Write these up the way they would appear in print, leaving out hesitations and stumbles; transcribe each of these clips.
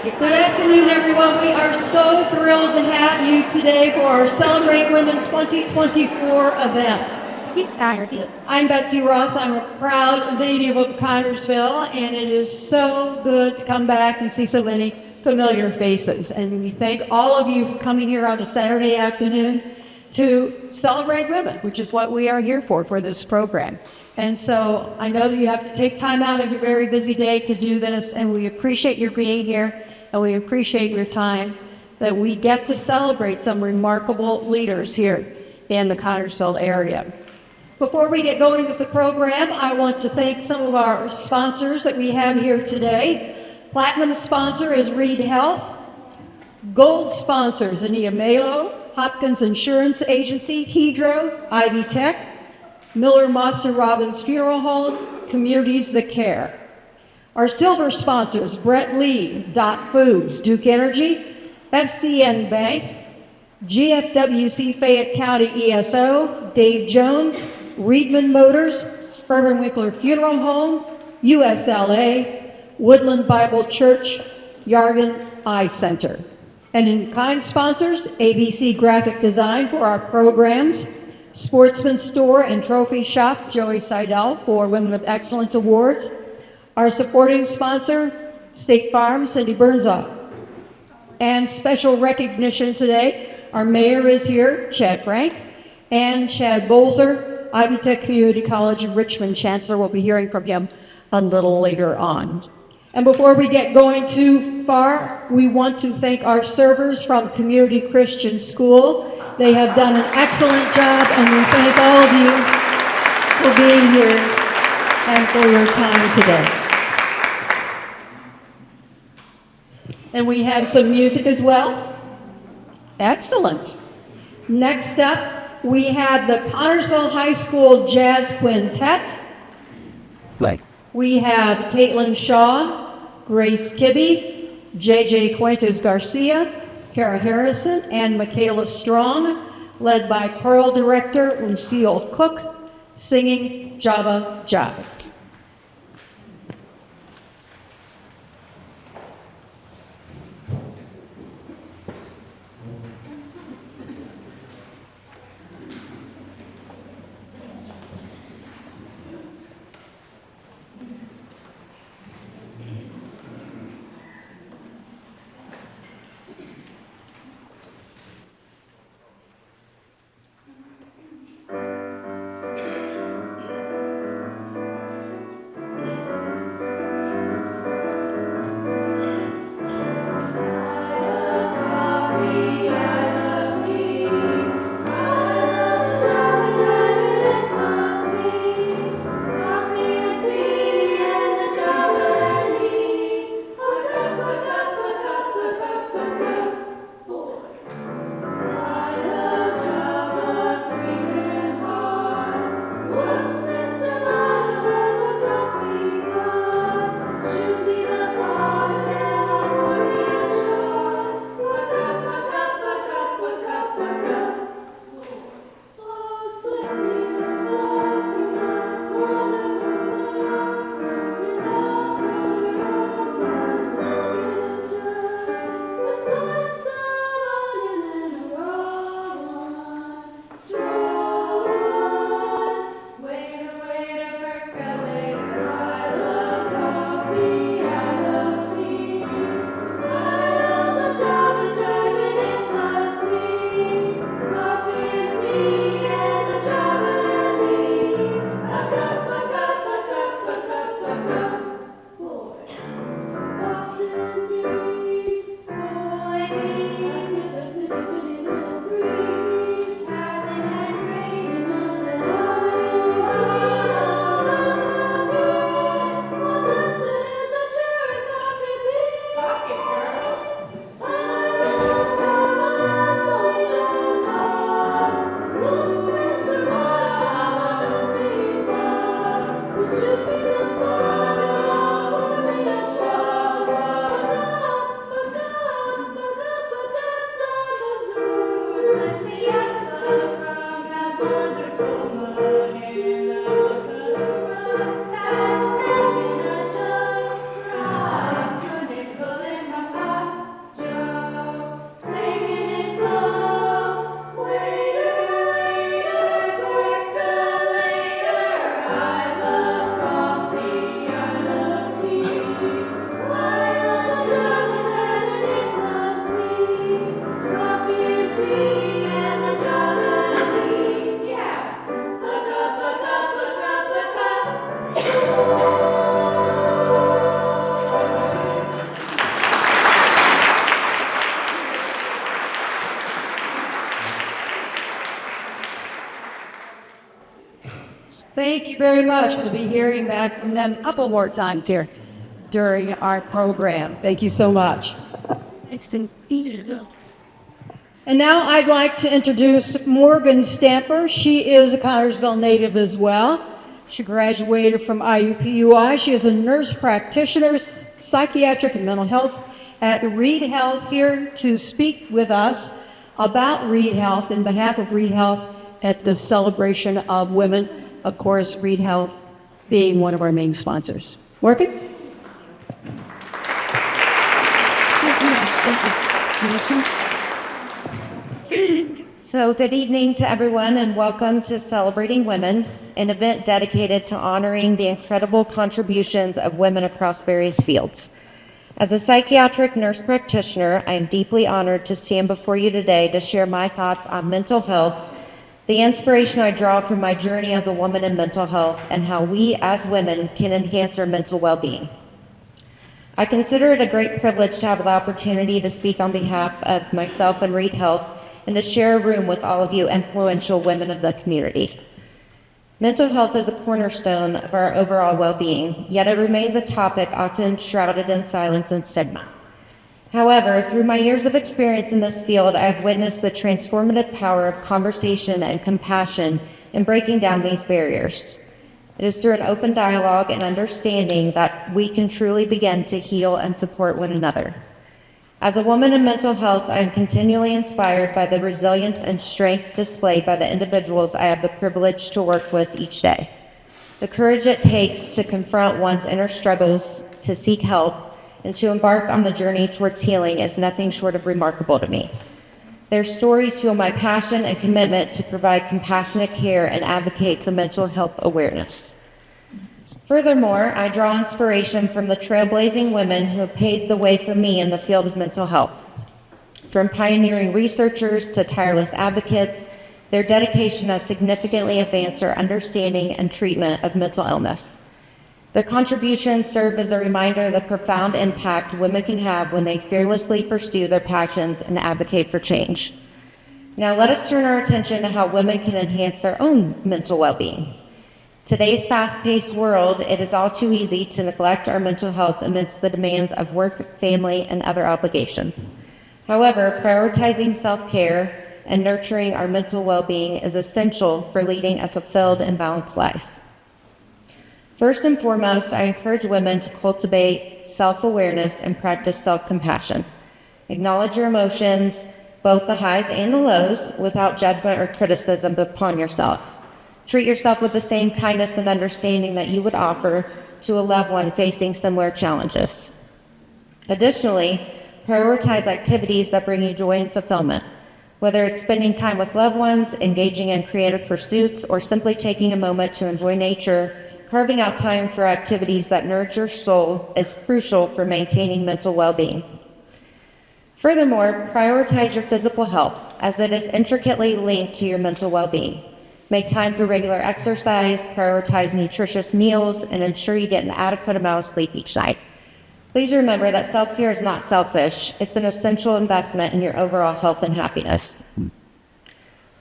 Good afternoon, everyone. We are so thrilled to have you today for our Celebrate Women 2024 event. I'm Betsy Ross. I'm a proud native of Connersville, and it is so good to come back and see so many familiar faces. And we thank all of you for coming here on a Saturday afternoon to celebrate women, which is what we are here for this program. And so I know that you have to take time out of your very busy day to do this, and we appreciate your being here, and we appreciate your time that we get to celebrate some remarkable leaders here in the Connersville area. Before we get going with the program, I want to thank some of our sponsors that we have here today. Platinum sponsor is Reed Health. Gold sponsors, Ania Malo, Hopkins Insurance Agency, Hedro, Ivy Tech, Miller Monster Robbins Funeral Home, Communities That Care. Our silver sponsors, Brett Lee, Dot Foods, Duke Energy, FCN Bank, GFWC Fayette County ESO, Dave Jones, Reedman Motors, Sperber Winkler Funeral Home, USLA, Woodland Bible Church, Yargan Eye Center. And in-kind sponsors, ABC Graphic Design for our programs, Sportsman Store and Trophy Shop, Joey Seidel for Women of Excellence Awards. Our supporting sponsor, State Farm, Cindy Burnsaw. And special recognition today, our mayor is here, Chad Frank, and Chad Bolzer, Ivy Tech Community College in Richmond Chancellor. We'll be hearing from him a little later on. And before we get going too far, we want to thank our servers from Community Christian School. They have done an excellent job, and we thank all of you for being here and for your time today. And we have some music as well. Excellent. Next up, we have the Connersville High School Jazz Quintet. Play. We have Caitlin Shaw, Grace Kibbe, JJ Cuentas Garcia, Kara Harrison, and Michaela Strong, led by choral director Lucille Cook, singing Java Jive. Thank you very much. We'll be hearing back from them a couple more times here during our program. Thank you so much. And now I'd like to introduce Morgan Stamper. She is a Connersville native as well. She graduated from IUPUI. She is a nurse practitioner, psychiatric and mental health at Reed Health, here to speak with us about Reed Health in behalf of Reed Health at the celebration of women. Of course, Reed Health being one of our main sponsors. Morgan? So good evening to everyone and welcome to Celebrating Women, an event dedicated to honoring the incredible contributions of women across various fields. As a psychiatric nurse practitioner, I am deeply honored to stand before you today to share my thoughts on mental health, the inspiration I draw from my journey as a woman in mental health, and how we as women can enhance our mental well-being. I consider it a great privilege to have the opportunity to speak on behalf of myself and Reed Health and to share a room with all of you influential women of the community. Mental health is a cornerstone of our overall well-being, yet it remains a topic often shrouded in silence and stigma. However, through my years of experience in this field, I have witnessed the transformative power of conversation and compassion in breaking down these barriers. It is through an open dialogue and understanding that we can truly begin to heal and support one another. As a woman in mental health, I am continually inspired by the resilience and strength displayed by the individuals I have the privilege to work with each day. The courage it takes to confront one's inner struggles, to seek help, and to embark on the journey towards healing is nothing short of remarkable to me. Their stories fuel my passion and commitment to provide compassionate care and advocate for mental health awareness. Furthermore, I draw inspiration from the trailblazing women who have paved the way for me in the field of mental health. From pioneering researchers to tireless advocates, their dedication has significantly advanced our understanding and treatment of mental illness. Their contributions serve as a reminder of the profound impact women can have when they fearlessly pursue their passions and advocate for change. Now let us turn our attention to how women can enhance their own mental well-being. Today's fast-paced world, it is all too easy to neglect our mental health amidst the demands of work, family, and other obligations. However, prioritizing self-care and nurturing our mental well-being is essential for leading a fulfilled and balanced life. First and foremost, I encourage women to cultivate self-awareness and practice self-compassion. Acknowledge your emotions, both the highs and the lows, without judgment or criticism upon yourself. Treat yourself with the same kindness and understanding that you would offer to a loved one facing similar challenges. Additionally, prioritize activities that bring you joy and fulfillment. Whether it's spending time with loved ones, engaging in creative pursuits, or simply taking a moment to enjoy nature, carving out time for activities that nourish your soul is crucial for maintaining mental well-being. Furthermore, prioritize your physical health, as it is intricately linked to your mental well-being. Make time for regular exercise, prioritize nutritious meals, and ensure you get an adequate amount of sleep each night. Please remember that self-care is not selfish. It's an essential investment in your overall health and happiness.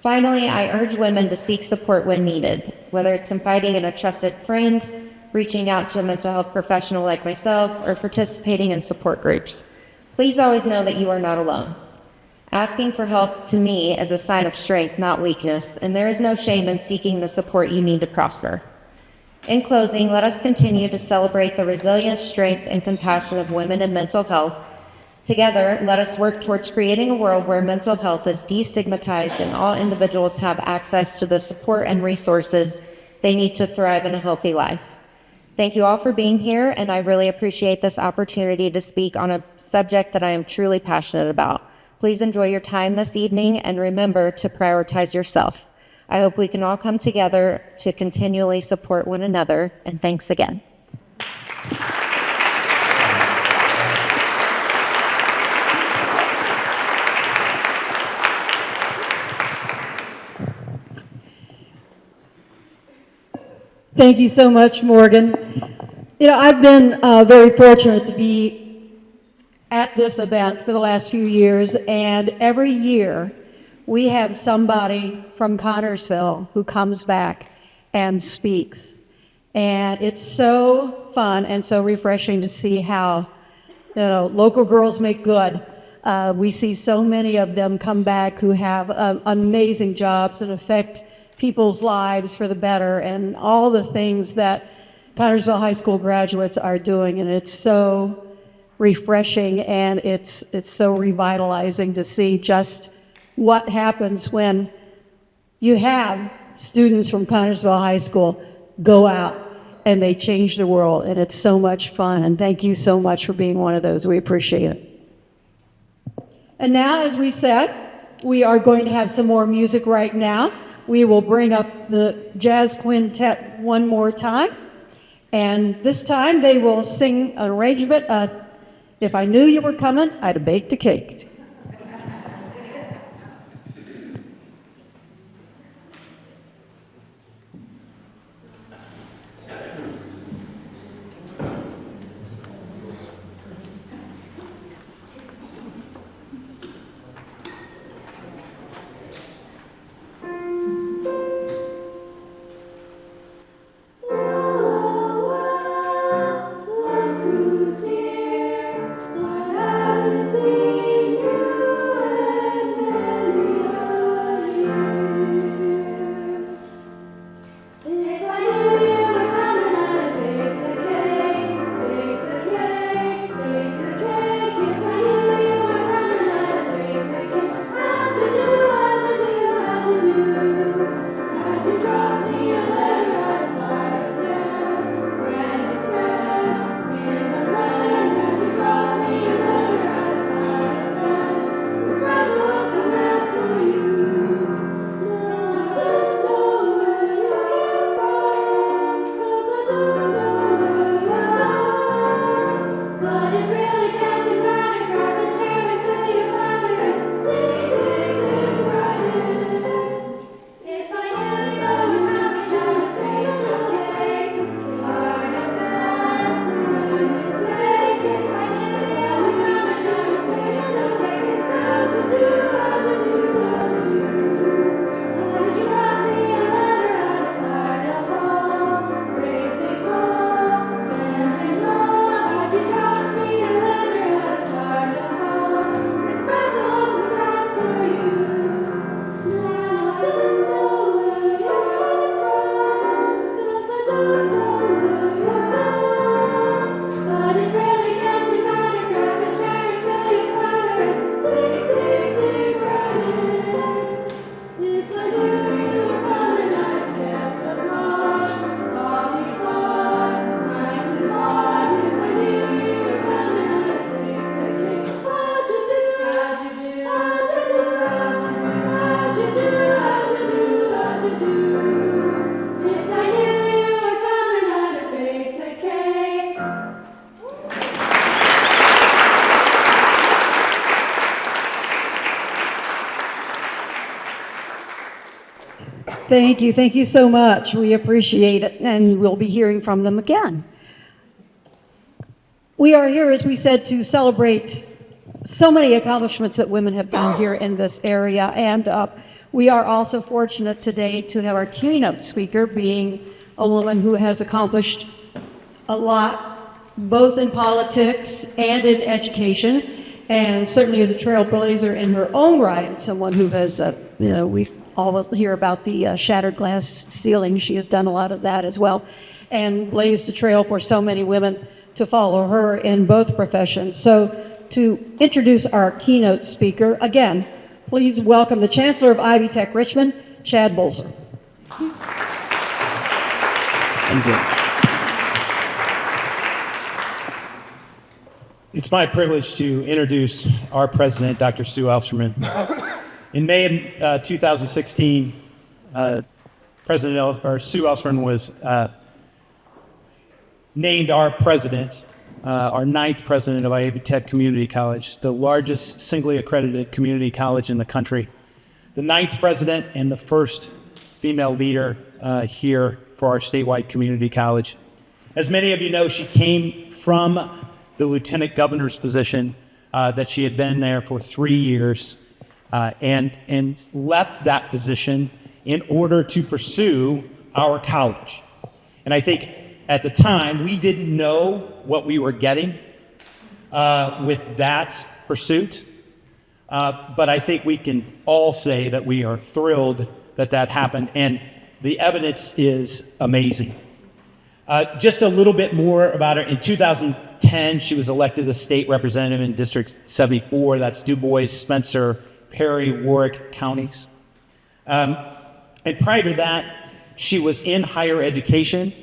Finally, I urge women to seek support when needed, whether it's confiding in a trusted friend, reaching out to a mental health professional like myself, or participating in support groups. Please always know that you are not alone. Asking for help to me is a sign of strength, not weakness, and there is no shame in seeking the support you need to prosper. In closing, let us continue to celebrate the resilience, strength, and compassion of women in mental health. Together, let us work towards creating a world where mental health is destigmatized and all individuals have access to the support and resources they need to thrive in a healthy life. Thank you all for being here, and I really appreciate this opportunity to speak on a subject that I am truly passionate about. Please enjoy your time this evening and remember to prioritize yourself. I hope we can all come together to continually support one another, and thanks again. Thank you so much, Morgan. You know, I've been very fortunate to be at this event for the last few years, and every year we have somebody from Connersville who comes back and speaks. And it's so fun and so refreshing to see how, local girls make good. We see so many of them come back who have amazing jobs that affect people's lives for the better, and all the things that Connersville High School graduates are doing. And it's so refreshing, and it's so revitalizing to see just what happens when you have students from Connersville High School go out and they change the world, and it's so much fun. And thank you so much for being one of those. We appreciate it. And now, as we said, we are going to have some more music right now. We will bring up the jazz quintet one more time, and this time they will sing an arrangement of "If I Knew You Were Coming, I'd Have Baked a Cake." Thank you. Thank you so much. We appreciate it, and we'll be hearing from them again. We are here, as we said, to celebrate so many accomplishments that women have done here in this area, and we are also fortunate today to have our keynote speaker being a woman who has accomplished a lot, both in politics and in education, and certainly is a trailblazer in her own right, someone who has, we all hear about the shattered glass ceiling. She has done a lot of that as well, and lays the trail for so many women to follow her in both professions. So to introduce our keynote speaker, again, please welcome the Chancellor of Ivy Tech Richmond, Chad Bolzer. Thank you. It's my privilege to introduce our president, Dr. Sue Ellspermann. In May of 2016, Sue Ellspermann was named our president, our 9th president of Ivy Tech Community College, the largest singly accredited community college in the country, the 9th president and the first female leader here for our statewide community college. As many of you know, she came from the lieutenant governor's position that she had been there for 3 years and left that position in order to pursue our college. And I think at the time, we didn't know what we were getting with that pursuit. But I think we can all say that we are thrilled that that happened, and the evidence is amazing. Just a little bit more about her. In 2010, she was elected a state representative in District 74. That's Du Bois, Spencer, Perry, Warwick counties. And prior to that, she was in higher education,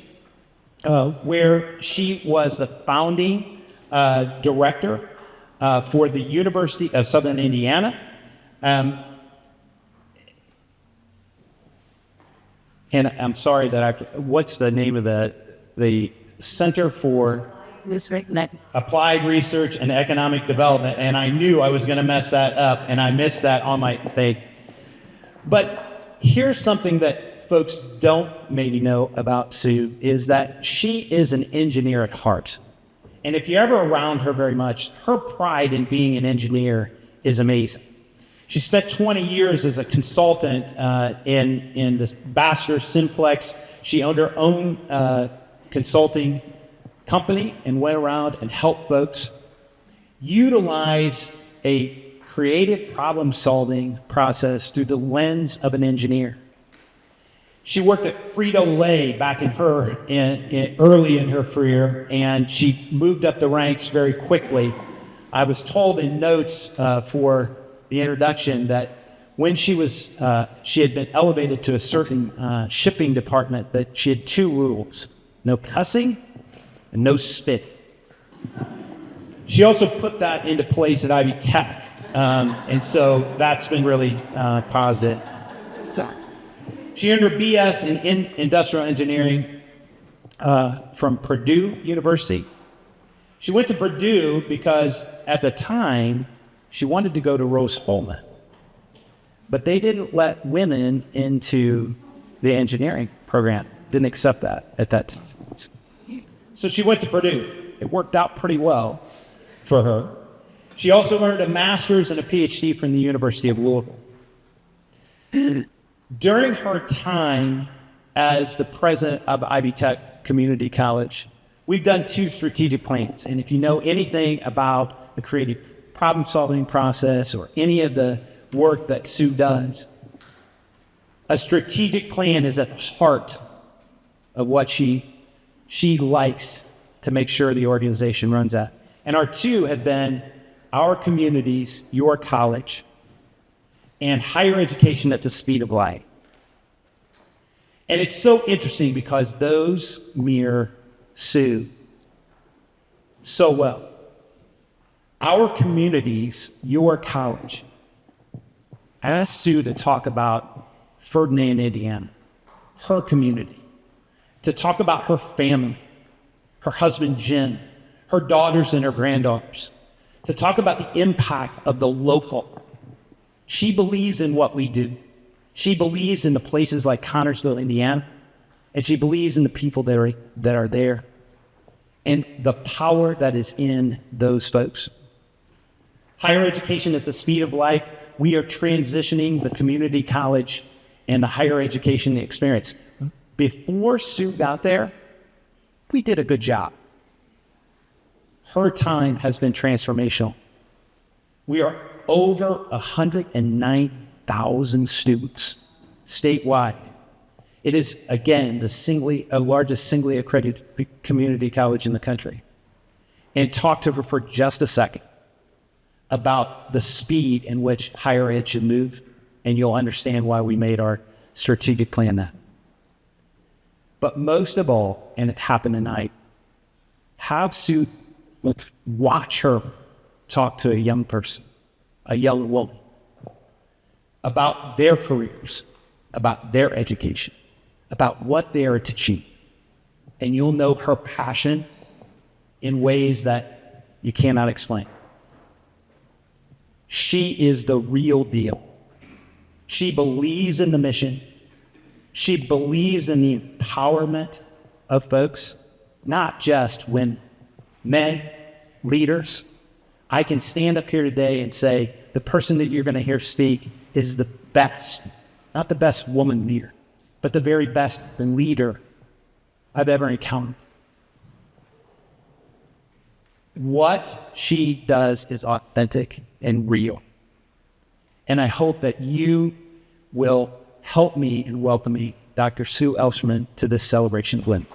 where she was the founding director for the University of Southern Indiana. And I'm sorry that what's the name of the Center for Applied Research and Economic Development? And I knew I was going to mess that up, and I missed that on my thing. But here's something that folks don't maybe know about Sue, is that she is an engineer at heart. And if you're ever around her very much, her pride in being an engineer is amazing. She spent 20 years as a consultant in the Baxter Simplex. She owned her own consulting company and went around and helped folks utilize a creative problem-solving process through the lens of an engineer. She worked at Frito-Lay back early in her career, and she moved up the ranks very quickly. I was told in notes for the introduction that when she had been elevated to a certain shipping department, that she had two rules: no cussing and no spit. She also put that into place at Ivy Tech, and so that's been really positive. She earned her BS in industrial engineering from Purdue University. She went to Purdue because at the time she wanted to go to Rose-Hulman, but they didn't let women into the engineering program. Didn't accept that at that time. So she went to Purdue. It worked out pretty well for her. She also earned a master's and a PhD from the University of Louisville. During her time as the president of Ivy Tech Community College, we've done 2 strategic plans. And if you know anything about the creative problem-solving process or any of the work that Sue does, a strategic plan is at the heart of what she likes to make sure the organization runs at. And our 2 have been our communities, your college, and higher education at the speed of light. And it's so interesting because those mirror Sue so well. Our communities, your college, asked Sue to talk about Ferdinand, Indiana, her community, to talk about her family, her husband, Jen, her daughters and her granddaughters, to talk about the impact of the local. She believes in what we do. She believes in the places like Connersville, Indiana, and she believes in the people that are there and the power that is in those folks. Higher education at the speed of light, we are transitioning the community college and the higher education experience. Before Sue got there, we did a good job. Her time has been transformational. We are over 109,000 students statewide. It is, again, the largest singly accredited community college in the country. And talk to her for just a second about the speed in which higher ed should move, and you'll understand why we made our strategic plan that. But most of all, and it happened tonight, have Sue watch her talk to a young person, a young woman, about their careers, about their education, about what they are to achieve. And you'll know her passion in ways that you cannot explain. She is the real deal. She believes in the mission. She believes in the empowerment of folks, not just when men, leaders. I can stand up here today and say the person that you're going to hear speak is the best, not the best woman leader, but the very best leader I've ever encountered. What she does is authentic and real. And I hope that you will help me in welcoming Dr. Sue Ellsherman to this celebration of women.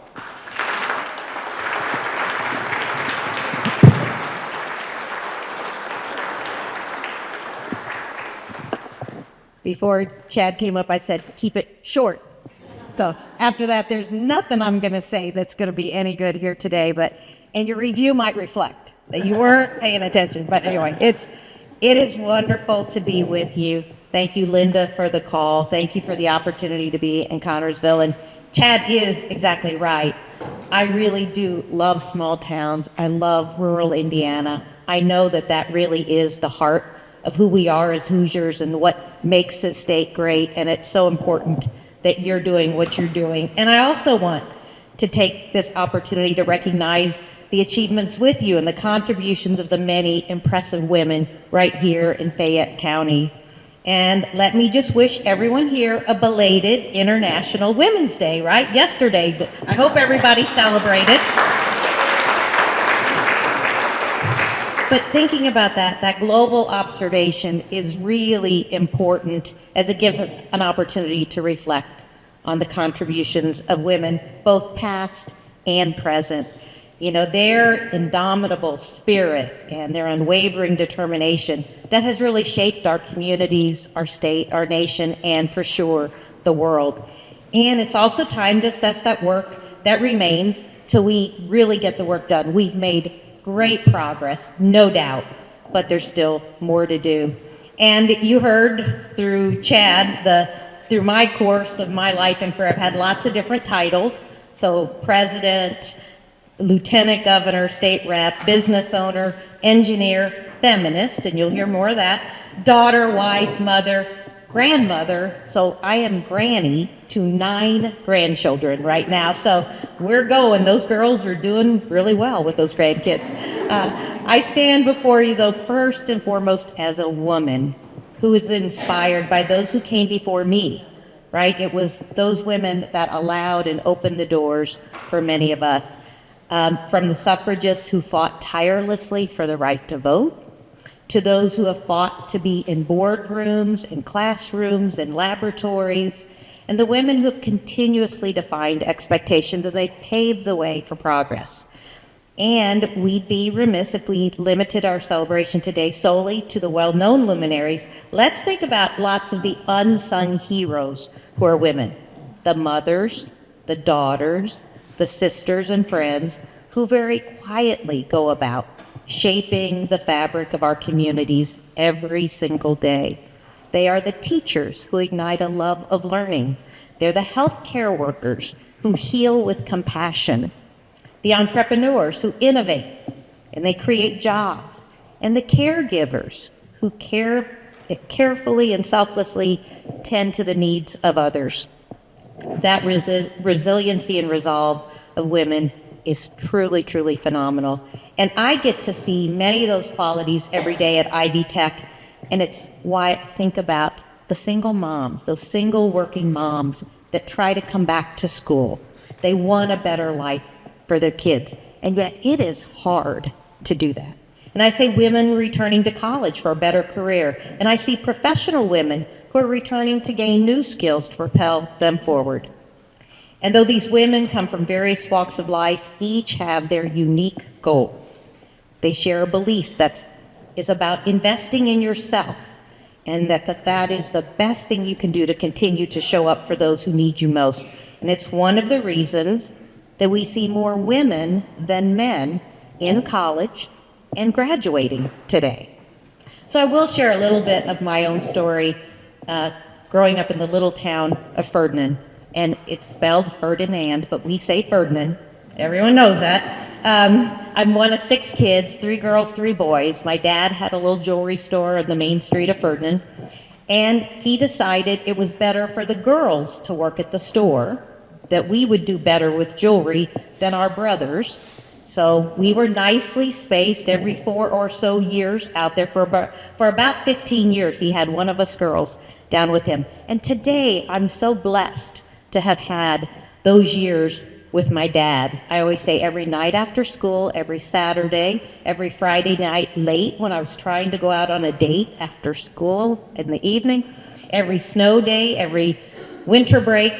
Before Chad came up, I said, keep it short. So after that, there's nothing I'm going to say that's going to be any good here today, and your review might reflect that you weren't paying attention. But anyway, it is wonderful to be with you. Thank you, Linda, for the call. Thank you for the opportunity to be in Connorsville. And Chad is exactly right. I really do love small towns. I love rural Indiana. I know that really is the heart of who we are as Hoosiers and what makes this state great. And it's so important that you're doing what you're doing. And I also want to take this opportunity to recognize the achievements with you and the contributions of the many impressive women right here in Fayette County. And let me just wish everyone here a belated International Women's Day, right? Yesterday. I hope everybody celebrated. But thinking about that global observation is really important as it gives us an opportunity to reflect on the contributions of women, both past and present. You know, their indomitable spirit and their unwavering determination that has really shaped our communities, our state, our nation, and for sure, the world. And it's also time to assess that work that remains till we really get the work done. We've made great progress, no doubt, but there's still more to do. And you heard through Chad, through my course of my life and career, I've had lots of different titles. So president, lieutenant governor, state rep, business owner, engineer, feminist, and you'll hear more of that, daughter, wife, mother, grandmother. So I am granny to 9 grandchildren right now. So we're going. Those girls are doing really well with those grandkids. I stand before you, though, first and foremost as a woman who is inspired by those who came before me, right? It was those women that allowed and opened the doors for many of us. From the suffragists who fought tirelessly for the right to vote, to those who have fought to be in boardrooms and classrooms and laboratories, and the women who have continuously defined expectations, and they paved the way for progress. And we'd be remiss if we limited our celebration today solely to the well-known luminaries. Let's think about lots of the unsung heroes who are women, the mothers, the daughters, the sisters and friends who very quietly go about shaping the fabric of our communities every single day. They are the teachers who ignite a love of learning. They're the healthcare workers who heal with compassion, the entrepreneurs who innovate and they create jobs, and the caregivers who carefully and selflessly tend to the needs of others. That resiliency and resolve of women is truly, truly phenomenal. And I get to see many of those qualities every day at Ivy Tech, and it's why I think about the single moms, those single working moms that try to come back to school. They want a better life for their kids, and yet it is hard to do that. And I say women returning to college for a better career, and I see professional women who are returning to gain new skills to propel them forward. And though these women come from various walks of life, each have their unique goals. They share a belief that is about investing in yourself, and that is the best thing you can do to continue to show up for those who need you most. And it's one of the reasons that we see more women than men in college and graduating today. So I will share a little bit of my own story growing up in the little town of Ferdinand. And it's spelled Ferdinand, but we say Ferdinand. Everyone knows that. I'm one of 6 kids, 3 girls, 3 boys. My dad had a little jewelry store on the main street of Ferdinand, and he decided it was better for the girls to work at the store, that we would do better with jewelry than our brothers. So we were nicely spaced every 4 or so years out there. For about 15 years, he had one of us girls down with him. And today, I'm so blessed to have had those years with my dad. I always say every night after school, every Saturday, every Friday night late when I was trying to go out on a date after school in the evening, every snow day, every winter break.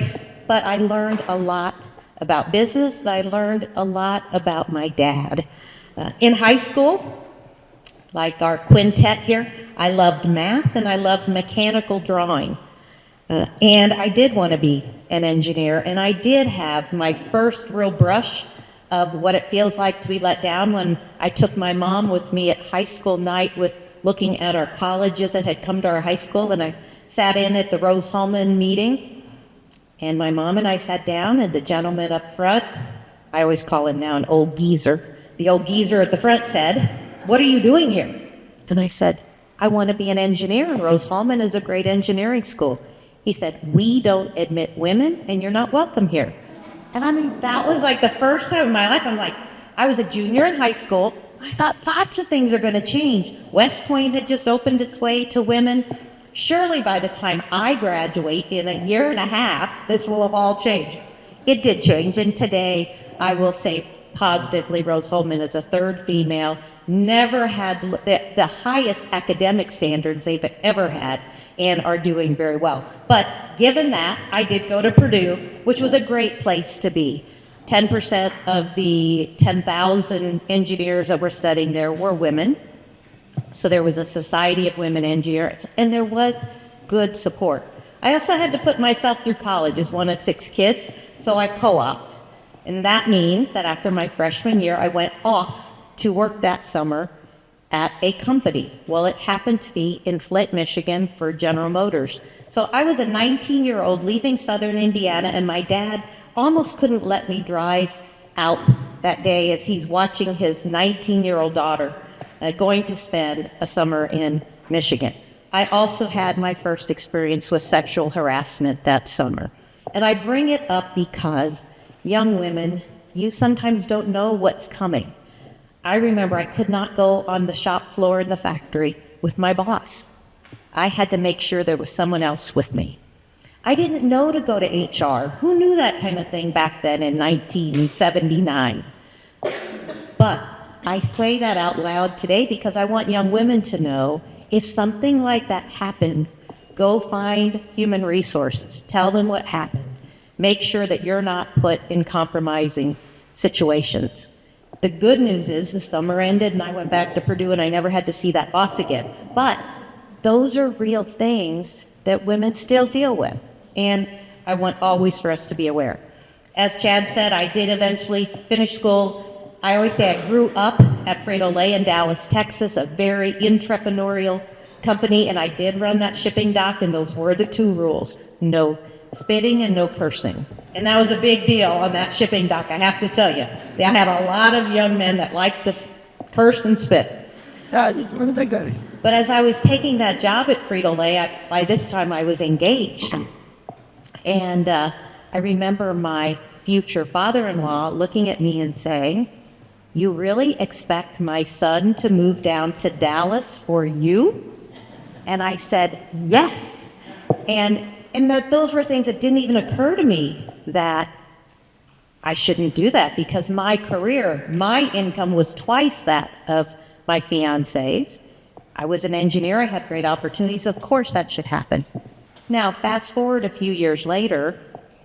But I learned a lot about business, and I learned a lot about my dad. In high school, like our quintet here, I loved math and I loved mechanical drawing. And I did want to be an engineer, and I did have my first real brush of what it feels like to be let down when I took my mom with me at high school night with looking at our colleges that had come to our high school, and I sat in at the Rose-Hulman meeting, and my mom and I sat down, and the gentleman up front, I always call him now an old geezer, the old geezer at the front said, "What are you doing here?" And I said, "I want to be an engineer, and Rose-Hulman is a great engineering school." He said, "We don't admit women, and you're not welcome here." And I mean, that was like the first time in my life, I'm like, I was a junior in high school. I thought lots of things are going to change. West Point had just opened its way to women. Surely by the time I graduate in a year and a half, this will have all changed. It did change, and today I will say positively Rose-Hulman is a third female, never had the highest academic standards they've ever had, and are doing very well. But given that, I did go to Purdue, which was a great place to be. 10% of the 10,000 engineers that were studying there were women. So there was a society of women engineers, and there was good support. I also had to put myself through college as one of 6 kids, so I co-opted. And that means that after my freshman year, I went off to work that summer at a company. Well, it happened to be in Flint, Michigan for General Motors. So I was a 19-year-old leaving Southern Indiana, and my dad almost couldn't let me drive out that day as he's watching his 19-year-old daughter going to spend a summer in Michigan. I also had my first experience with sexual harassment that summer. And I bring it up because young women, you sometimes don't know what's coming. I remember I could not go on the shop floor in the factory with my boss. I had to make sure there was someone else with me. I didn't know to go to HR. Who knew that kind of thing back then in 1979? But I say that out loud today because I want young women to know if something like that happened, go find human resources. Tell them what happened. Make sure that you're not put in compromising situations. The good news is the summer ended and I went back to Purdue and I never had to see that boss again. But those are real things that women still deal with. And I want always for us to be aware. As Chad said, I did eventually finish school. I always say I grew up at Frito-Lay in Dallas, Texas, a very entrepreneurial company, and I did run that shipping dock, and those were the 2 rules: no spitting and no cursing. And that was a big deal on that shipping dock, I have to tell you. I had a lot of young men that liked to curse and spit. But as I was taking that job at Frito-Lay, by this time I was engaged. And I remember my future father-in-law looking at me and saying, "You really expect my son to move down to Dallas for you?" And I said, "Yes." And that those were things that didn't even occur to me that I shouldn't do that because my career, my income was twice that of my fiance's. I was an engineer, I had great opportunities, of course that should happen. Now, fast forward a few years later,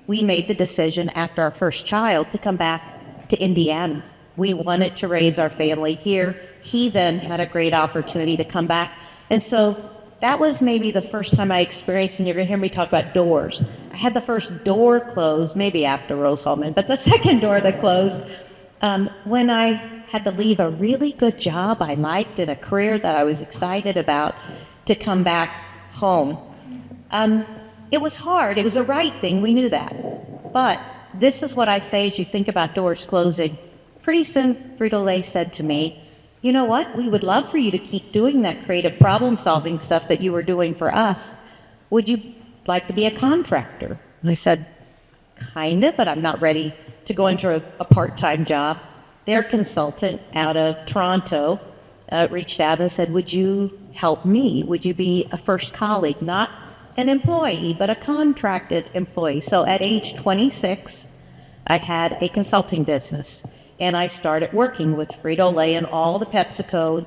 we made the decision after our first child to come back to Indiana. We wanted to raise our family here. He then had a great opportunity to come back. And so that was maybe the first time I experienced, and you're going to hear me talk about doors. I had the first door closed, maybe after Rose-Hulman, but the second door that closed when I had to leave a really good job I liked and a career that I was excited about to come back home. It was hard. It was the right thing. We knew that. But this is what I say as you think about doors closing. Pretty soon, Frito-Lay said to me, "You know what? We would love for you to keep doing that creative problem-solving stuff that you were doing for us. Would you like to be a contractor?" And I said, "Kind of, but I'm not ready to go into a part-time job." Their consultant out of Toronto reached out and said, "Would you help me? Would you be a first colleague, not an employee, but a contracted employee. So at age 26, I had a consulting business, and I started working with Frito-Lay and all the PepsiCo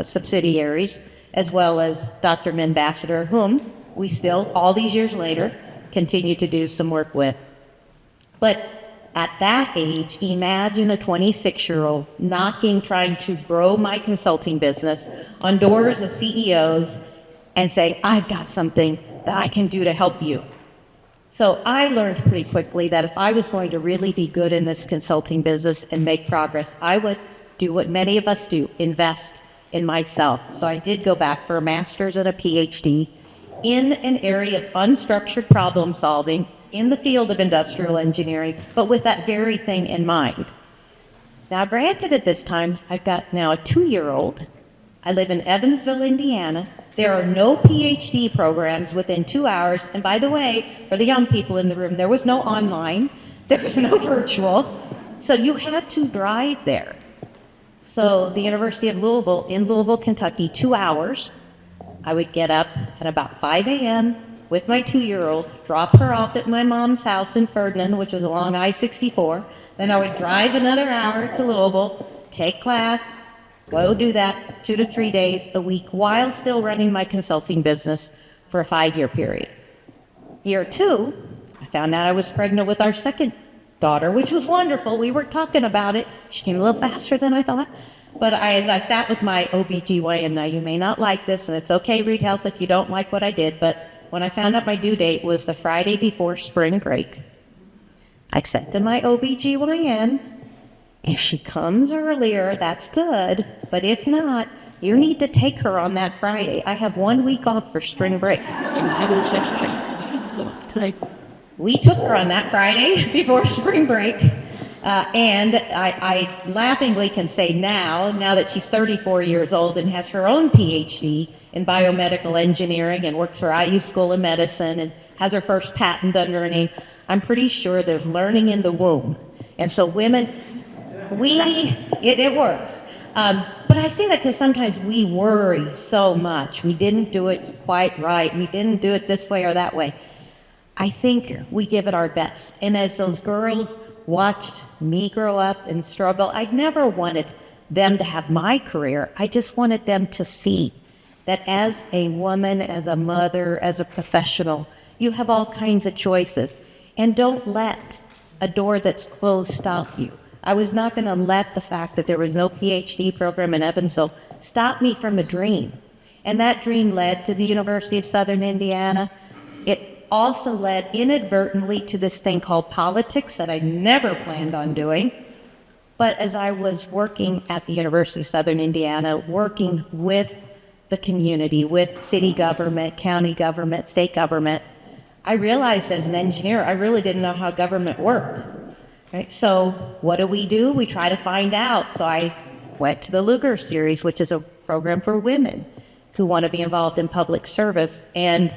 subsidiaries, as well as Dr. Ambassador, whom we still, all these years later, continue to do some work with. But at that age, imagine a 26-year-old trying to grow my consulting business on doors of CEOs and saying, I've got something that I can do to help you. So I learned pretty quickly that if I was going to really be good in this consulting business and make progress, I would do what many of us do, invest in myself. So I did go back for a master's and a PhD in an area of unstructured problem solving in the field of industrial engineering, but with that very thing in mind. Now, granted, at this time, I've got now a 2-year-old. I live in Evansville, Indiana. There are no PhD programs within 2 hours. And by the way, for the young people in the room, there was no online, there was no virtual. So you had to drive there. So the University of Louisville, in Louisville, Kentucky, 2 hours. I would get up at about 5 a.m. with my 2-year-old, drop her off at my mom's house in Ferdinand, which was along I-64. Then I would drive another hour to Louisville, take class, go do that 2 to 3 days a week while still running my consulting business for a 5-year period. Year 2, I found out I was pregnant with our second daughter, which was wonderful. We were talking about it. She came a little faster than I thought. But as I sat with my OBGYN, now you may not like this, and it's okay, Read Health, if you don't like what I did, but when I found out my due date was the Friday before spring break, I said to my OBGYN, if she comes earlier, that's good, but if not, you need to take her on that Friday. I have 1 week off for spring break. We took her on that Friday before spring break. And I laughingly can say now that she's 34 years old and has her own PhD in biomedical engineering and works for IU School of Medicine and has her first patent under her name, I'm pretty sure there's learning in the womb. And so women, it works. But I say that because sometimes we worry so much. We didn't do it quite right. We didn't do it this way or that way. I think we give it our best. And as those girls watched me grow up and struggle, I never wanted them to have my career. I just wanted them to see that as a woman, as a mother, as a professional, you have all kinds of choices. And don't let a door that's closed stop you. I was not going to let the fact that there was no PhD program in Evansville stop me from a dream. And that dream led to the University of Southern Indiana. It also led inadvertently to this thing called politics that I never planned on doing. But as I was working at the University of Southern Indiana, working with the community, with city government, county government, state government, I realized as an engineer, I really didn't know how government worked. Right? So what do? We try to find out. So I went to the Lugar Series, which is a program for women who want to be involved in public service. And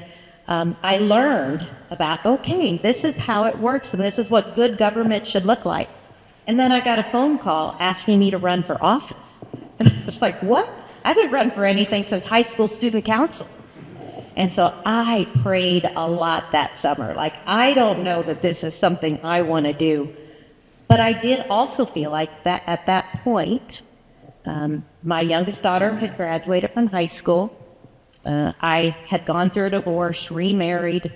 I learned about, okay, this is how it works, and this is what good government should look like. And then I got a phone call asking me to run for office. And I was like, what? I didn't run for anything since high school student council. And so I prayed a lot that summer. Like, I don't know that this is something I want to do. But I did also feel like that at that point, my youngest daughter had graduated from high school. I had gone through a divorce, remarried.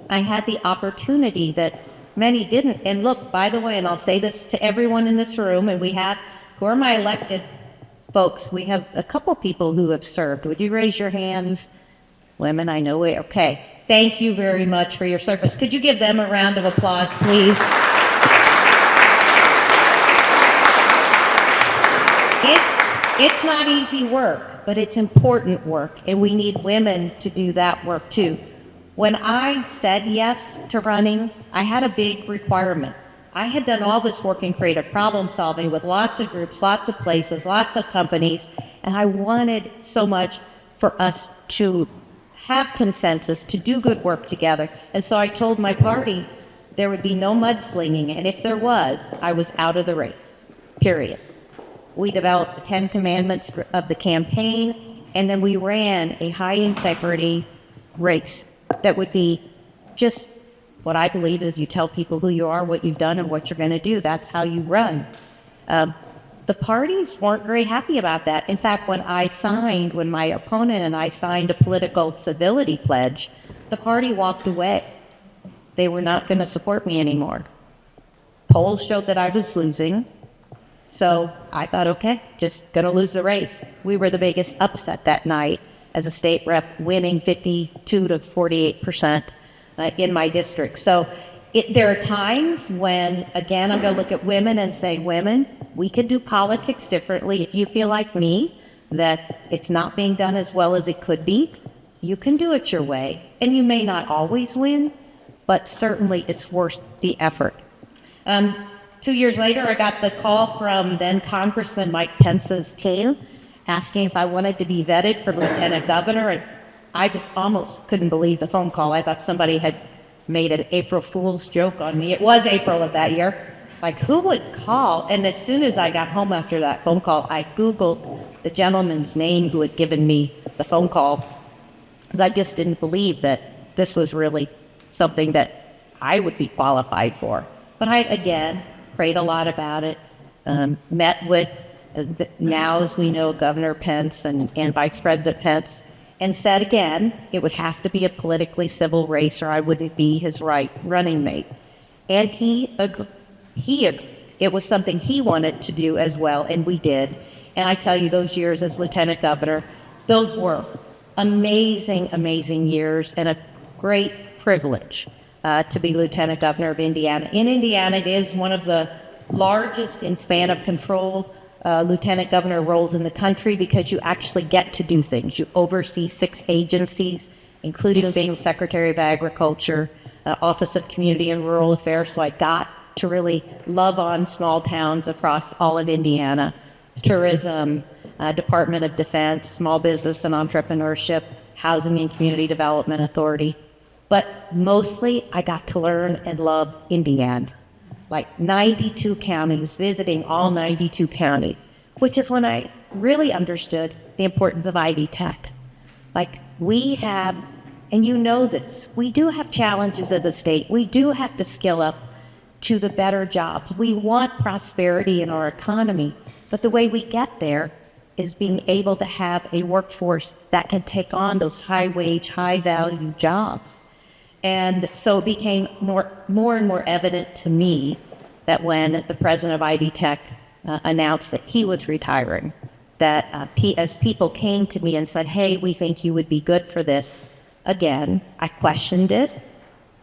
I had the opportunity that many didn't. And look, by the way, and I'll say this to everyone in this room, and who are my elected folks, we have a couple people who have served. Would you raise your hands? Women, I know it. Okay. Thank you very much for your service. Could you give them a round of applause, please? It's not easy work, but it's important work, and we need women to do that work too. When I said yes to running, I had a big requirement. I had done all this work in creative problem solving with lots of groups, lots of places, lots of companies, and I wanted so much for us to have consensus, to do good work together. And so I told my party there would be no mudslinging, and if there was, I was out of the race, period. We developed the 10 commandments of the campaign, and then we ran a high integrity, race that would be just what I believe is you tell people who you are, what you've done, and what you're going to do. That's how you run. The parties weren't very happy about that. In fact, when my opponent and I signed a political civility pledge, the party walked away. They were not going to support me anymore. Polls showed that I was losing. So I thought, okay, just going to lose the race. We were the biggest upset that night as a state rep, winning 52 to 48% in my district. So there are times when, again, I'm going to look at women and say, women, we can do politics differently. If you feel like me, that it's not being done as well as it could be, you can do it your way. And you may not always win, but certainly it's worth the effort. 2 years later, I got the call from then Congressman Mike Pence's team asking if I wanted to be vetted for lieutenant governor. And I just almost couldn't believe the phone call. I thought somebody had made an April Fool's joke on me. It was April of that year. Like, who would call? And as soon as I got home after that phone call, I Googled the gentleman's name who had given me the phone call. I just didn't believe that this was really something that I would be qualified for. But I, again, prayed a lot about it, met with, now as we know, Governor Pence and Vice President Pence, and said again, it would have to be a politically civil race or I wouldn't be his running mate. And he agreed. It was something he wanted to do as well, and we did. And I tell you, those years as lieutenant governor, those were amazing, amazing years and a great privilege to be lieutenant governor of Indiana. In Indiana, it is one of the largest in span of control lieutenant governor roles in the country because you actually get to do things. You oversee 6 agencies, including being Secretary of Agriculture, Office of Community and Rural Affairs. So I got to really love on small towns across all of Indiana, tourism, Department of Defense, small business and entrepreneurship, Housing and Community Development Authority. But mostly I got to learn and love Indiana. Like 92 counties, visiting all 92 counties, which is when I really understood the importance of Ivy Tech. Like we have, and you know this, we do have challenges of the state. We do have to skill up to the better jobs. We want prosperity in our economy, but the way we get there is being able to have a workforce that can take on those high-wage, high-value jobs. And so it became more and more evident to me that when the president of Ivy Tech announced that he was retiring, that as people came to me and said, hey, we think you would be good for this, again, I questioned it.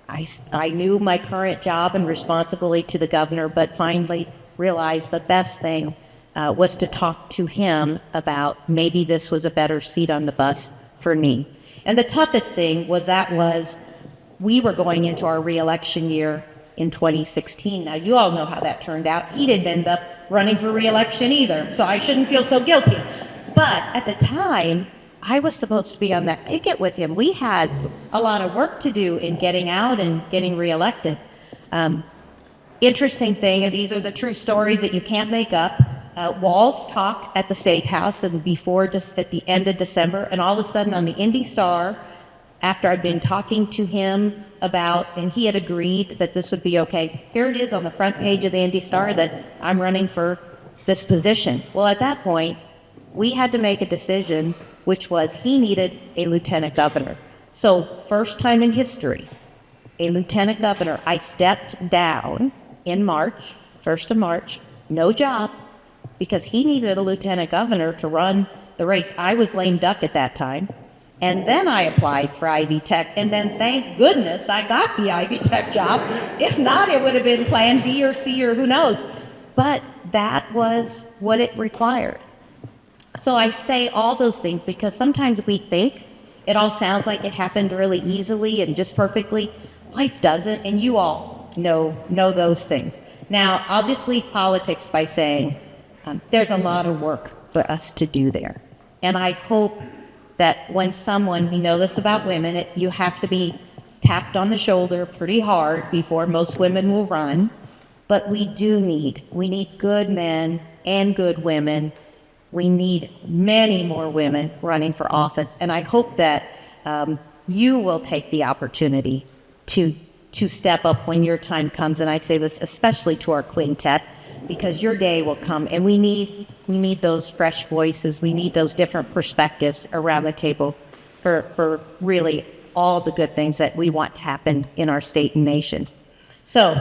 I knew my current job and responsibility to the governor, but finally realized the best thing was to talk to him about maybe this was a better seat on the bus for me. And the toughest thing was we were going into our re-election year in 2016. Now, you all know how that turned out. He didn't end up running for re-election either, so I shouldn't feel so guilty. But at the time, I was supposed to be on that ticket with him. We had a lot of work to do in getting out and getting reelected. Interesting thing, and these are the true stories that you can't make up. Walz talked at the State House at the end of December, and all of a sudden on the Indy Star, after I'd been talking to him about, and he had agreed that this would be okay, here it is on the front page of the Indy Star that I'm running for this position. Well, at that point, we had to make a decision, which was he needed a lieutenant governor. So first time in history, a lieutenant governor, I stepped down in March, 1st of March, no job, because he needed a lieutenant governor to run the race. I was lame duck at that time. And then I applied for Ivy Tech, and then thank goodness I got the Ivy Tech job. If not, it would have been plan B or C or who knows. But that was what it required. So I say all those things because sometimes we think it all sounds like it happened really easily and just perfectly. Life doesn't, and you all know those things. Now, I'll just leave politics by saying there's a lot of work for us to do there. And I hope that when someone, we know this about women, you have to be tapped on the shoulder pretty hard before most women will run. But we need good men and good women. We need many more women running for office. And I hope that you will take the opportunity to step up when your time comes. And I say this especially to our quintet, because your day will come, and we need those fresh voices. We need those different perspectives around the table for really all the good things that we want to happen in our state and nation. So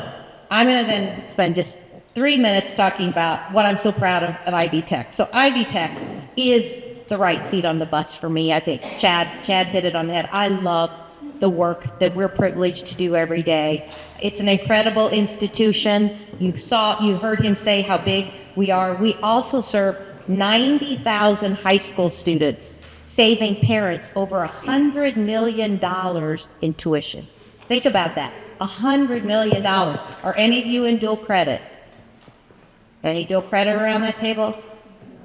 I'm going to then spend just 3 minutes talking about what I'm so proud of at Ivy Tech. So Ivy Tech is the right seat on the bus for me. I think Chad hit it on the head. I love the work that we're privileged to do every day. It's an incredible institution. You heard him say how big we are. We also serve 90,000 high school students, saving parents over $100 million in tuition. Think about that, $100 million. Are any of you in dual credit? Any dual credit around that table?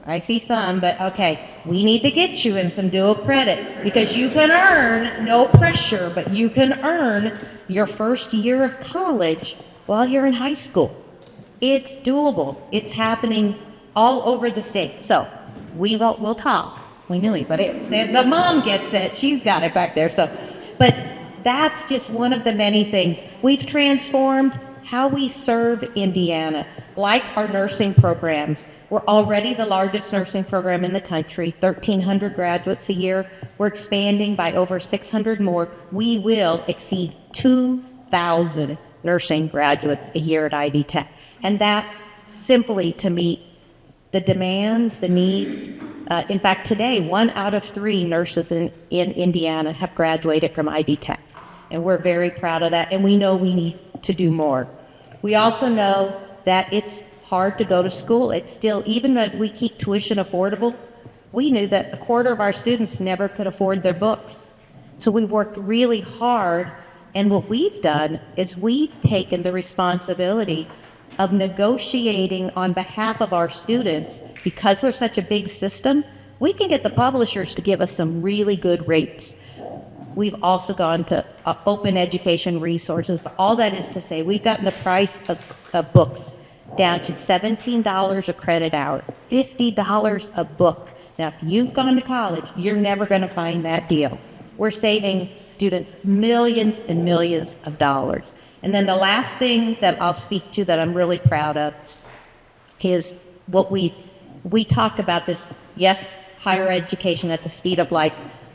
I see some, but okay. We need to get you in some dual credit, because you can earn, no pressure, but you can earn your first year of college while you're in high school. It's doable. It's happening all over the state. So we'll talk. We knew it, but the mom gets it. She's got it back there. But that's just one of the many things. We've transformed how we serve Indiana, like our nursing programs. We're already the largest nursing program in the country, 1,300 graduates a year. We're expanding by over 600 more. We will exceed 2,000 nursing graduates a year at Ivy Tech. And that simply to meet the demands, the needs. In fact, today, 1 out of 3 nurses in Indiana have graduated from Ivy Tech. And we're very proud of that, and we know we need to do more. We also know that it's hard to go to school. It's still, even as we keep tuition affordable, we knew that a quarter of our students never could afford their books. So we worked really hard, and what we've done is we've taken the responsibility of negotiating on behalf of our students. Because we're such a big system, we can get the publishers to give us some really good rates. We've also gone to open education resources. All that is to say, we've gotten the price of books down to $17 a credit hour, $50 a book. Now, if you've gone to college, you're never going to find that deal. We're saving students millions and millions of dollars. And then the last thing that I'll speak to that I'm really proud of is what we talk about this, yes, higher education at the speed of light.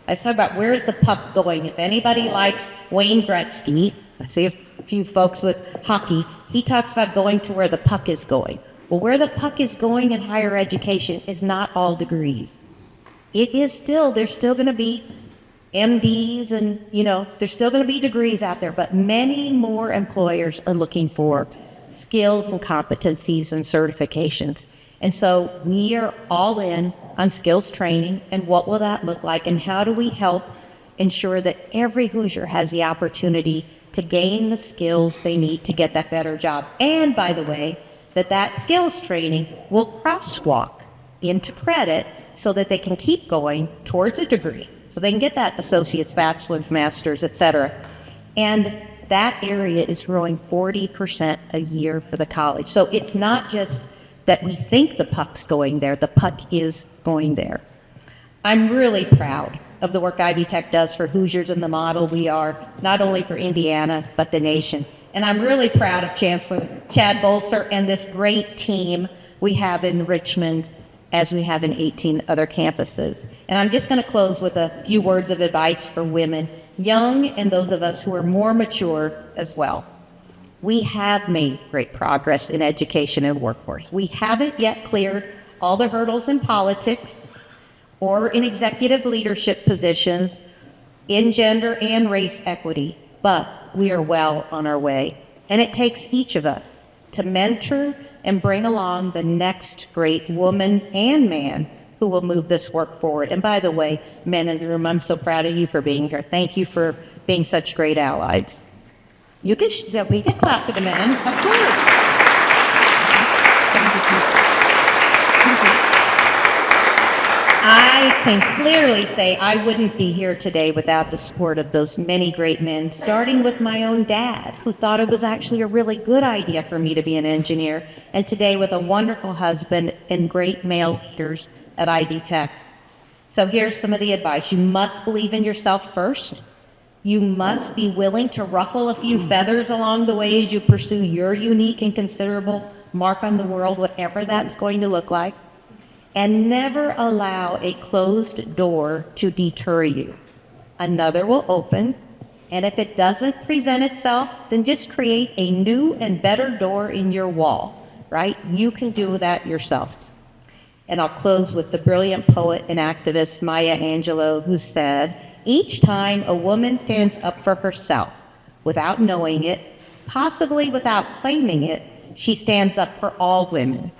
I talk about where is the puck going. If anybody likes Wayne Gretzky, I see a few folks with hockey, he talks about going to where the puck is going. Well, where the puck is going in higher education is not all degrees. There's still going to be MDs and, there's still going to be degrees out there, but many more employers are looking for skills and competencies and certifications. And so we are all in on skills training, and what will that look like, and how do we help ensure that every Hoosier has the opportunity to gain the skills they need to get that better job. And by the way, that skills training will crosswalk into credit so that they can keep going towards a degree, so they can get that associate's, bachelor's, master's, etc. And that area is growing 40% a year for the college. So it's not just that we think the puck's going there, the puck is going there. I'm really proud of the work Ivy Tech does for Hoosiers and the model we are, not only for Indiana, but the nation. And I'm really proud of Chancellor Chad Bolser and this great team we have in Richmond, as we have in 18 other campuses. And I'm just going to close with a few words of advice for women, young and those of us who are more mature as well. We have made great progress in education and workforce. We haven't yet cleared all the hurdles in politics or in executive leadership positions, in gender and race equity, but we are well on our way. And it takes each of us to mentor and bring along the next great woman and man who will move this work forward. And by the way, men in the room, I'm so proud of you for being here. Thank you for being such great allies. We can clap for the men, of course. I can clearly say I wouldn't be here today without the support of those many great men, starting with my own dad, who thought it was actually a really good idea for me to be an engineer, and today with a wonderful husband and great male leaders at Ivy Tech. So here's some of the advice. You must believe in yourself first. You must be willing to ruffle a few feathers along the way as you pursue your unique and considerable mark on the world, whatever that's going to look like. And never allow a closed door to deter you. Another will open, and if it doesn't present itself, then just create a new and better door in your wall, right? You can do that yourself. And I'll close with the brilliant poet and activist Maya Angelou, who said, "Each time a woman stands up for herself without knowing it, possibly without claiming it, she stands up for all women."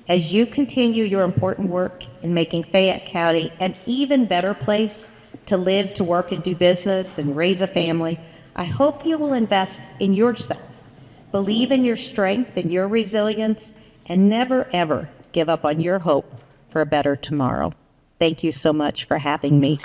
As you continue your important work in making Fayette County an even better place to live, to work, and do business and raise a family, I hope you will invest in yourself. Believe in your strength and your resilience, and never, ever give up on your hope for a better tomorrow. Thank you so much for having me.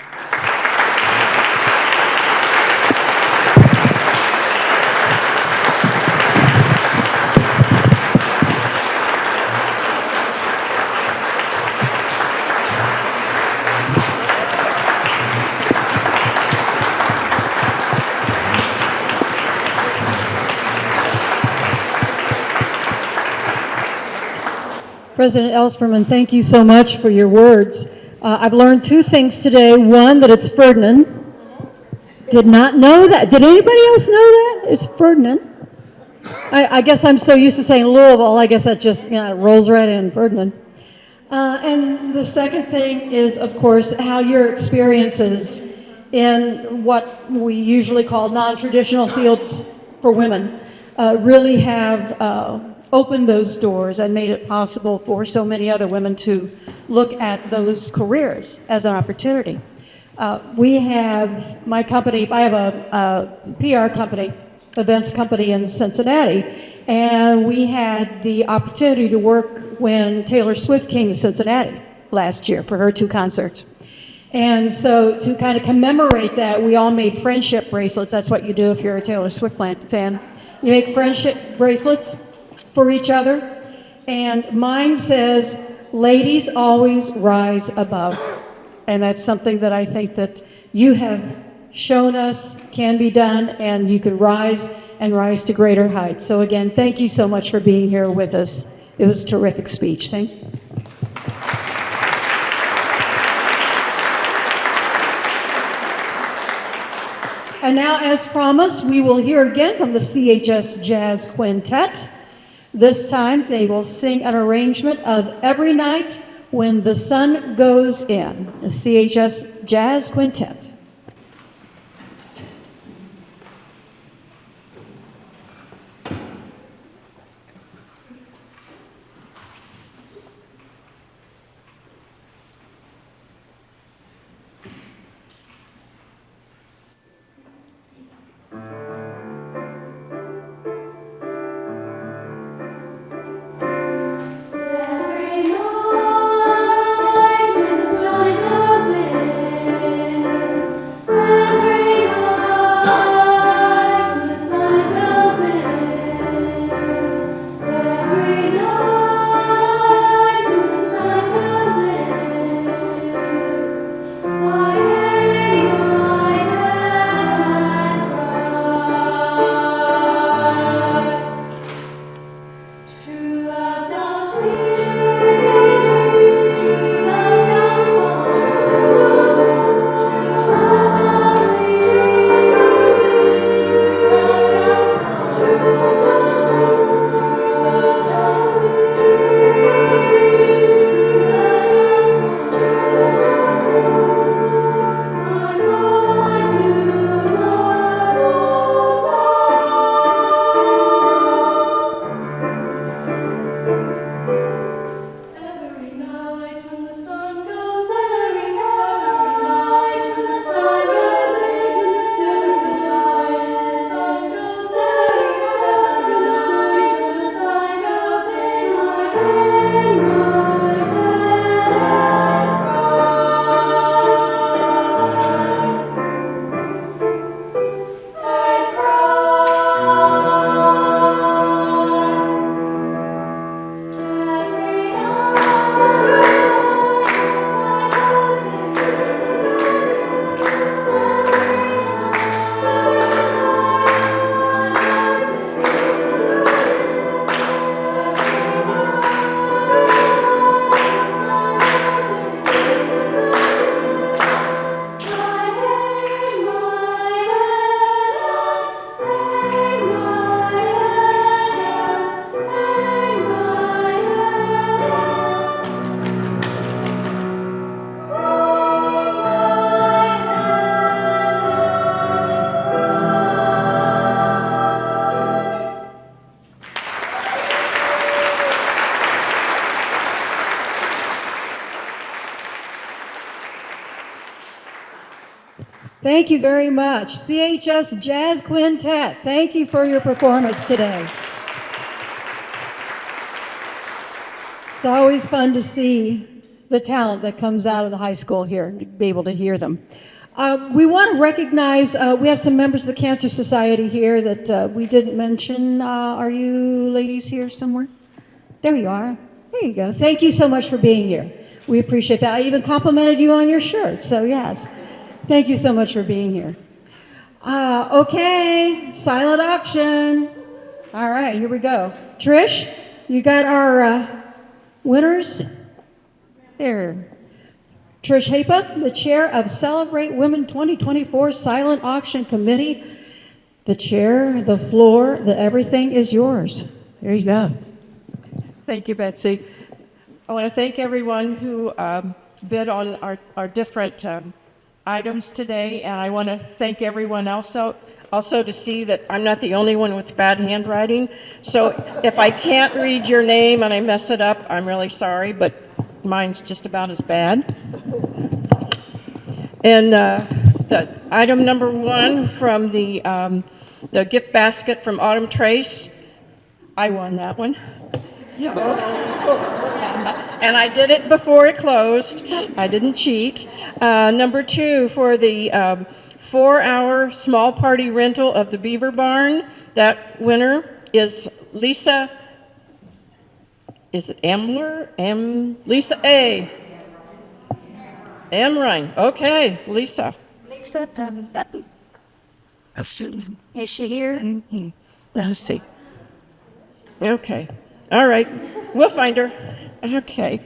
President Ellspermann, thank you so much for your words. I've learned two things today. One, that it's Ferdinand. Did not know that. Did anybody else know that? It's Ferdinand. I guess I'm so used to saying Louisville, I guess that just rolls right in, Ferdinand. And the second thing is, of course, how your experiences in what we usually call non-traditional fields for women really have opened those doors and made it possible for so many other women to look at those careers as an opportunity. We have my company, I have a PR company, events company in Cincinnati, and we had the opportunity to work when Taylor Swift came to Cincinnati last year for her 2 concerts. And so to kind of commemorate that, we all made friendship bracelets. That's what you do if you're a Taylor Swift fan. You make friendship bracelets for each other, and mine says, "Ladies always rise above." And that's something that I think that you have shown us can be done, and you can rise and rise to greater heights. So again, thank you so much for being here with us. It was a terrific speech. Thank you. And now, as promised, we will hear again from the CHS Jazz Quintet. This time they will sing an arrangement of "Every Night When the Sun Goes In," the CHS Jazz Quintet. Every night when the sun goes in, Thank you very much. CHS Jazz Quintet, thank you for your performance today. It's always fun to see the talent that comes out of the high school here and to be able to hear them. We want to recognize, we have some members of the Cancer Society here that we didn't mention. Are you ladies here somewhere? There you are. There you go. Thank you so much for being here. We appreciate that. I even complimented you on your shirt, so yes. Thank you so much for being here. Okay, silent auction. All right, here we go. Trish, you got our winners? There. Trish Hapa, the chair of Celebrate Women 2024 Silent Auction Committee. The chair, the floor, the everything is yours. There you go. Thank you, Betsy. I want to thank everyone who bid on our different items today, and I want to thank everyone also to see that I'm not the only one with bad handwriting. So if I can't read your name and I mess it up, I'm really sorry, but mine's just about as bad. And the item number 1 from the gift basket from Autumn Trace, I won that one. And I did it before it closed. I didn't cheat. Number 2 for the 4-hour small party rental of the Beaver Barn. That winner is Lisa. Is it Emler? Lisa A. Ryan. Okay, Lisa. Lisa, is she here? Let's see. Okay. All right. We'll find her. Okay.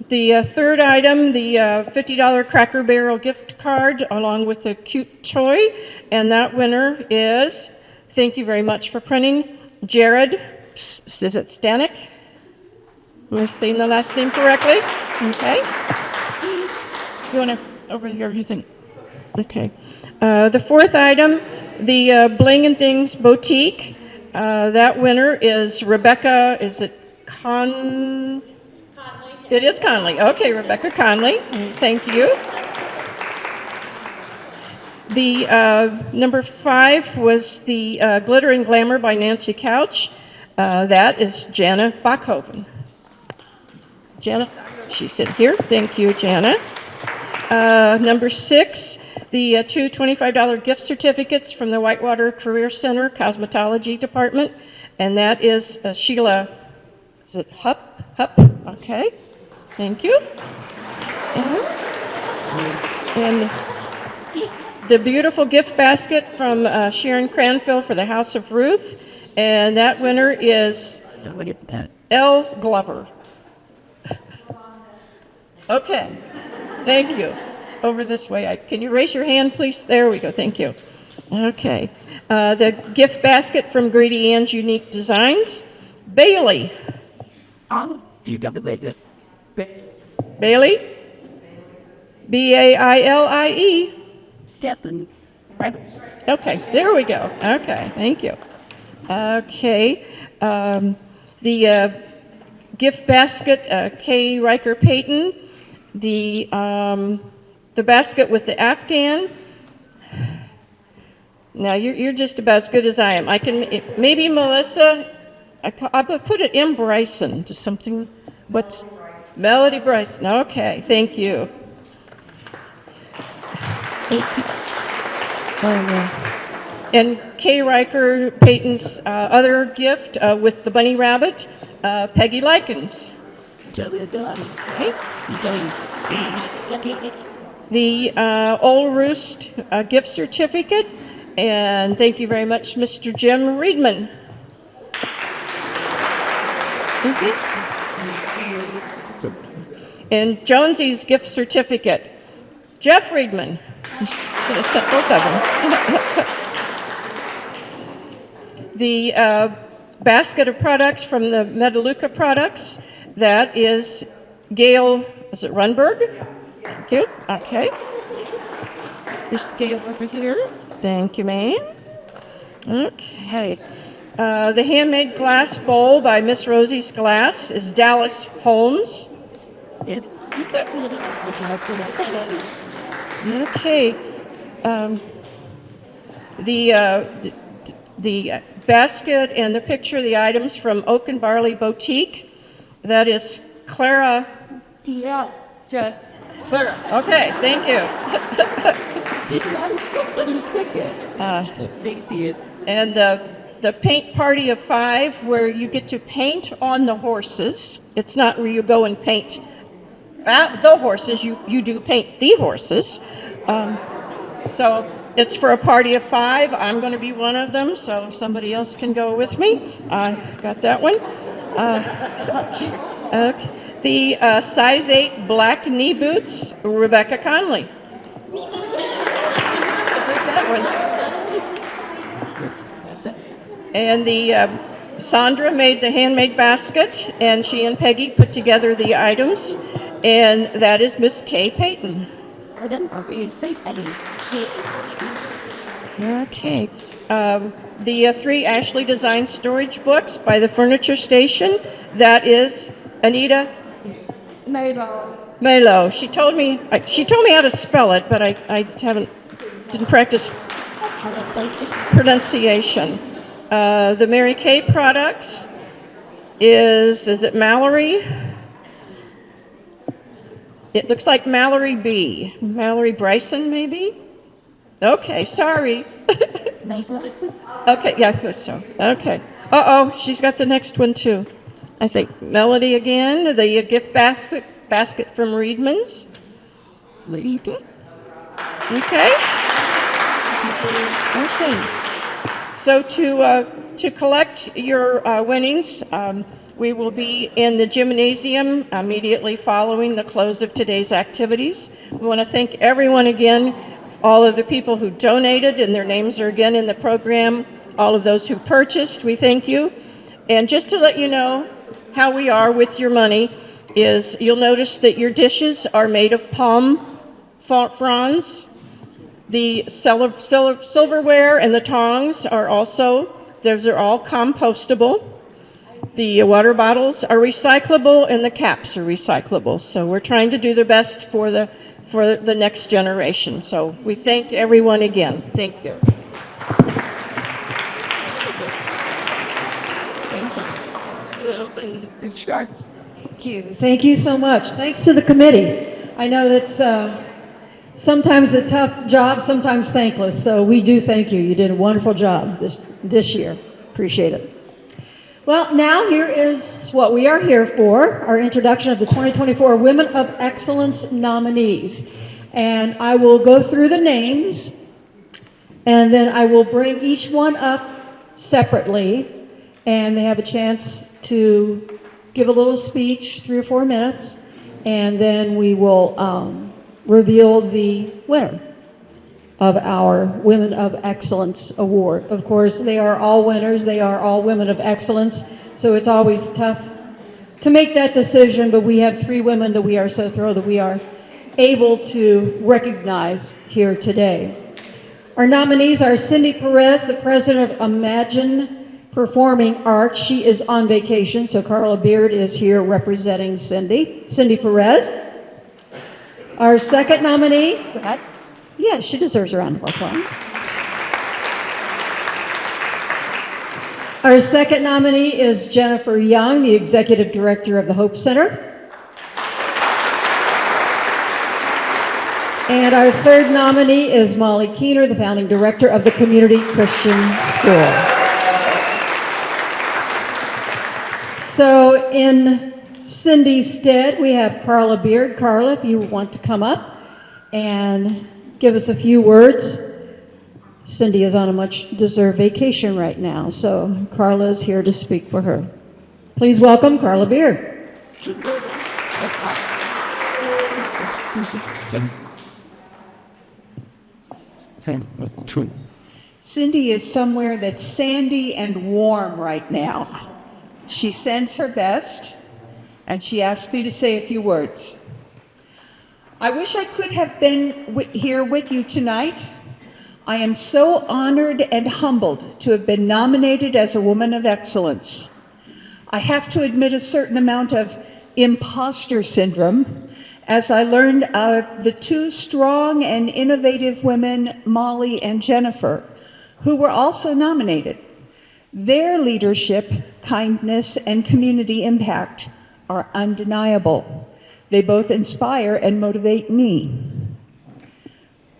The third item, the $50 Cracker Barrel gift card, along with a cute toy. And that winner is, thank you very much for printing, Jared, is it Stanek? Am I saying the last name correctly? Okay. You want to, over here, you think? Okay. The fourth item, the Bling and Things Boutique. That winner is Rebecca, is it Conley? It is Conley. Okay, Rebecca Conley. Thank you. The number 5 was the Glitter and Glamour by Nancy Couch. That is Jana Bachhoven. Jana, she said here. Thank you, Jana. Number 6, the 2 $25 gift certificates from the Whitewater Career Center Cosmetology Department, and that is Sheila. Is it Hupp? Okay. Thank you. And the beautiful gift basket from Sharon Cranfield for the House of Ruth, and that winner is Elle Glover. Okay. Thank you. Over this way. Can you raise your hand, please? There we go. Thank you. Okay. The gift basket from Grady Ann's Unique Designs. Bailey. Bailey? Baillie. Okay, there we go. Okay, thank you. Okay, the gift basket, Kay Riker Payton. The basket with the Afghan. Now you're just about as good as I am. I can maybe Melissa. I'll put it in Bryson to something. What's Melody Bryson? Okay, thank you. And Kay Riker Payton's other gift with the bunny rabbit, Peggy Likens. Okay. The Old Roost gift certificate, and thank you very much, Mr. Jim Reedman. And Jonesy's gift certificate, Jeff Reedman. Both of them. The basket of products from the Metaluca products, that is Gail, is it Runberg? Thank you. Okay. This Gail over here. Thank you, ma'am. Okay. The handmade glass bowl by Miss Rosie's Glass is Dallas Holmes. Okay. The basket and the picture of the items from Oak and Barley Boutique. That is Clara. Yeah. Clara. Okay, thank you. And the paint party of 5, where you get to paint on the horses. It's not where you go and paint the horses. You do paint the horses. So it's for a party of 5. I'm going to be one of them, so if somebody else can go with me. I got that one. Okay. The size 8 black knee boots, Rebecca Conley. That one. And the Sandra made the handmade basket, and she and Peggy put together the items, and that is Miss Kay Payton. Okay. The 3 Ashley Design storage books by the Furniture Station. That is Anita Melo. She told me how to spell it, but I didn't practice pronunciation. The Mary Kay products is it Mallory? It looks like Mallory B. Mallory Bryson, maybe? Okay, sorry. Okay, yeah, I thought so. Okay. Uh-oh, she's got the next one, too. I say Melody again, the gift basket from Reedman's. Okay. Okay. So to collect your winnings, we will be in the gymnasium immediately following the close of today's activities. We want to thank everyone again, all of the people who donated, and their names are again in the program, all of those who purchased, we thank you. And just to let you know how we are with your money is you'll notice that your dishes are made of palm fronds. The silverware and the tongs are also, those are all compostable. The water bottles are recyclable and the caps are recyclable. So we're trying to do the best for the next generation. So we thank everyone again. Thank you. Thank you so much. Thanks to the committee. I know that's sometimes a tough job, sometimes thankless. So we do thank you. You did a wonderful job this year. Appreciate it. Well, now here is what we are here for, our introduction of the 2024 Women of Excellence nominees. And I will go through the names, and then I will bring each one up separately, and they have a chance to give a little speech, 3 or 4 minutes, and then we will reveal the winner of our Women of Excellence Award. Of course, they are all winners. They are all women of excellence, so it's always tough to make that decision, but we have 3 women that we are so thrilled that we are able to recognize here today. Our nominees are Cindy Perez, the president of Imagine Performing Arts. She is on vacation, so Carla Beard is here representing Cindy. Cindy Perez. Our second nominee, yeah, she deserves a round of applause. Our second nominee is Jennifer Young, the executive director of the Hope Center. And our third nominee is Molly Keener, the founding director of the Community Christian School. So in Cindy's stead, we have Carla Beard. Carla, if you want to come up and give us a few words. Cindy is on a much-deserved vacation right now, so Carla is here to speak for her. Please welcome Carla Beard. Cindy is somewhere that's sandy and warm right now. She sends her best, and she asked me to say a few words. I wish I could have been here with you tonight. I am so honored and humbled to have been nominated as a Woman of Excellence. I have to admit a certain amount of imposter syndrome as I learned of the two strong and innovative women, Molly and Jennifer, who were also nominated. Their leadership, kindness, and community impact are undeniable. They both inspire and motivate me.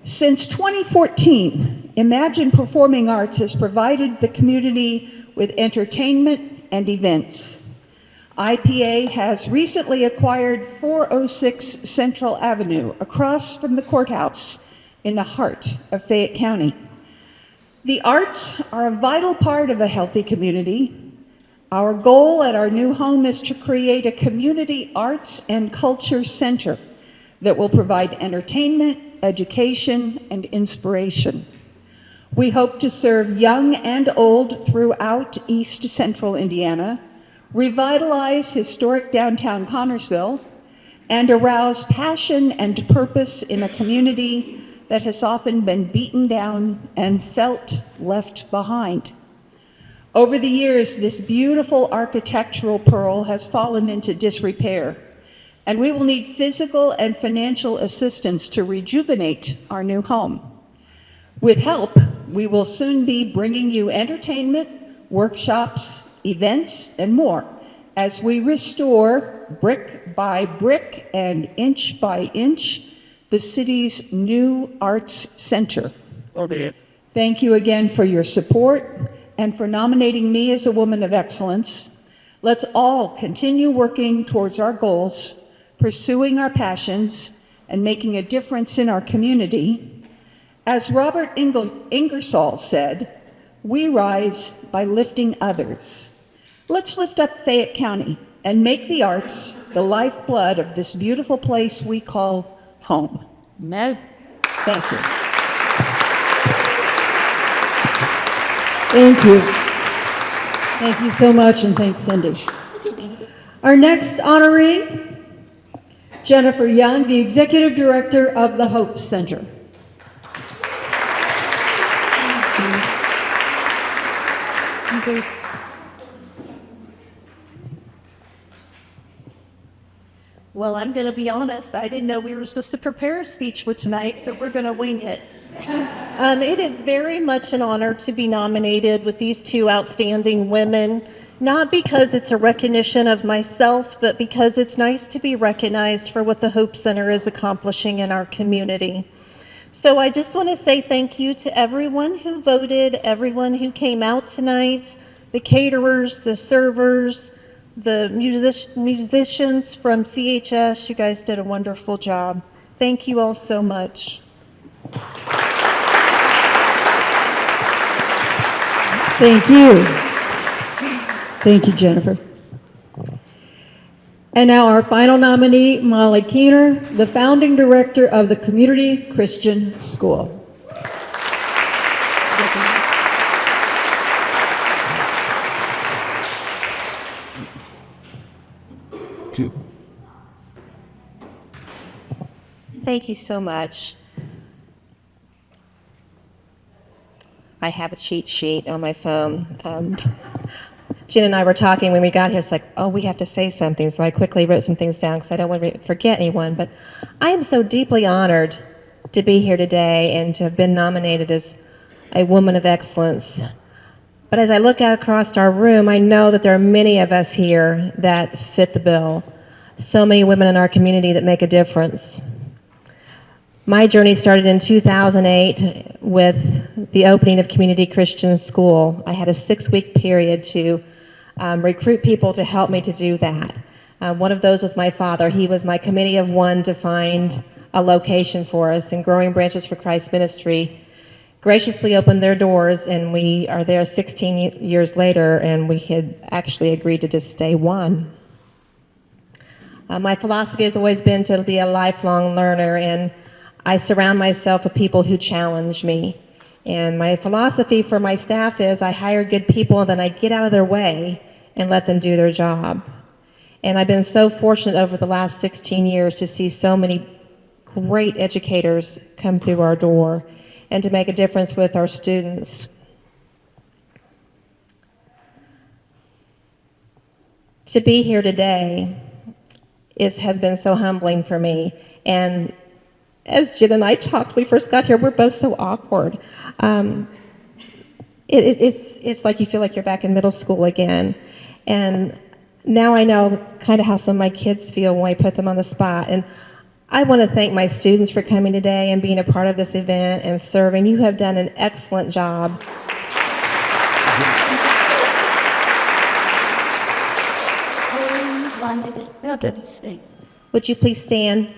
Since 2014, Imagine Performing Arts has provided the community with entertainment and events. IPA has recently acquired 406 Central Avenue across from the courthouse in the heart of Fayette County. The arts are a vital part of a healthy community. Our goal at our new home is to create a community arts and culture center that will provide entertainment, education, and inspiration. We hope to serve young and old throughout East Central Indiana, revitalize historic downtown Connersville, and arouse passion and purpose in a community that has often been beaten down and felt left behind. Over the years, this beautiful architectural pearl has fallen into disrepair, and we will need physical and financial assistance to rejuvenate our new home. With help, we will soon be bringing you entertainment, workshops, events, and more as we restore brick by brick and inch by inch the city's new arts center. Thank you again for your support and for nominating me as a woman of excellence. Let's all continue working towards our goals, pursuing our passions, and making a difference in our community. As Robert Ingersoll said, we rise by lifting others. Let's lift up Fayette County and make the arts the lifeblood of this beautiful place we call home. No. Thank you. Thank you. Thank you so much, and thanks, Cindy. Our next honoree, Jennifer Young, the Executive Director of the Hope Center. Well, I'm going to be honest. I didn't know we were supposed to prepare a speech for tonight, so we're going to wing it. It is very much an honor to be nominated with these two outstanding women, not because it's a recognition of myself, but because it's nice to be recognized for what the Hope Center is accomplishing in our community. So I just want to say thank you to everyone who voted, everyone who came out tonight, the caterers, the servers, the musicians from CHS. You guys did a wonderful job. Thank you all so much. Thank you. Thank you, Jennifer. And now our final nominee, Molly Keener, the founding director of the Community Christian School. Thank you so much. I have a cheat sheet on my phone. Jen and I were talking when we got here. It's like, oh, we have to say something. So I quickly wrote some things down because I don't want to forget anyone. But I am so deeply honored to be here today and to have been nominated as a woman of excellence. But as I look out across our room, I know that there are many of us here that fit the bill. So many women in our community that make a difference. My journey started in 2008 with the opening of Community Christian School. I had a 6-week period to recruit people to help me to do that. One of those was my father. He was my committee of one to find a location for us, and Growing Branches for Christ Ministry graciously opened their doors, and we are there 16 years later, and we had actually agreed to just stay one. My philosophy has always been to be a lifelong learner, and I surround myself with people who challenge me. And my philosophy for my staff is I hire good people and then I get out of their way and let them do their job. And I've been so fortunate over the last 16 years to see so many great educators come through our door and to make a difference with our students. To be here today has been so humbling for me. And as Jen and I talked when we first got here, we're both so awkward. It's like you feel like you're back in middle school again. And now I know kind of how some of my kids feel when I put them on the spot. And I want to thank my students for coming today and being a part of this event and serving. You have done an excellent job. Would you please stand?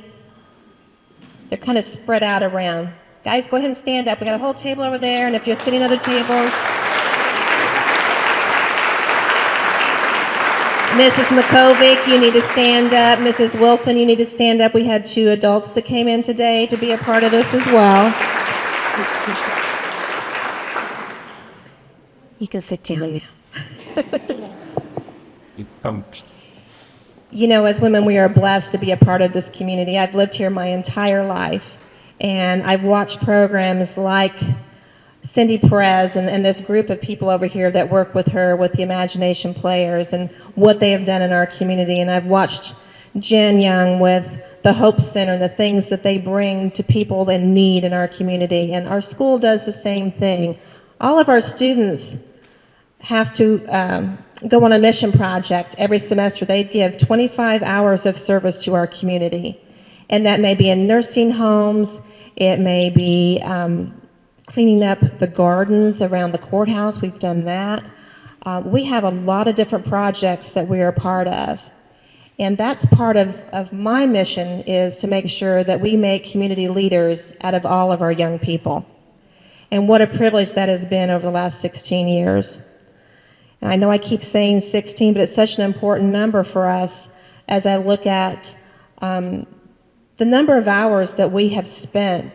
They're kind of spread out around. Guys, go ahead and stand up. We got a whole table over there, and if you're sitting at other tables. Mrs. McCovic, you need to stand up. Mrs. Wilson, you need to stand up. We had 2 adults that came in today to be a part of this as well. You can sit down. You know, as women, we are blessed to be a part of this community. I've lived here my entire life, and I've watched programs like Cindy Perez and this group of people over here that work with her with the Imagination Players and what they have done in our community. And I've watched Jen Young with the Hope Center, the things that they bring to people in need in our community. And our school does the same thing. All of our students have to go on a mission project every semester. They give 25 hours of service to our community. And that may be in nursing homes. It may be cleaning up the gardens around the courthouse. We've done that. We have a lot of different projects that we are a part of. And that's part of my mission, is to make sure that we make community leaders out of all of our young people. And what a privilege that has been over the last 16 years. And I know I keep saying 16, but it's such an important number for us as I look at the number of hours that we have spent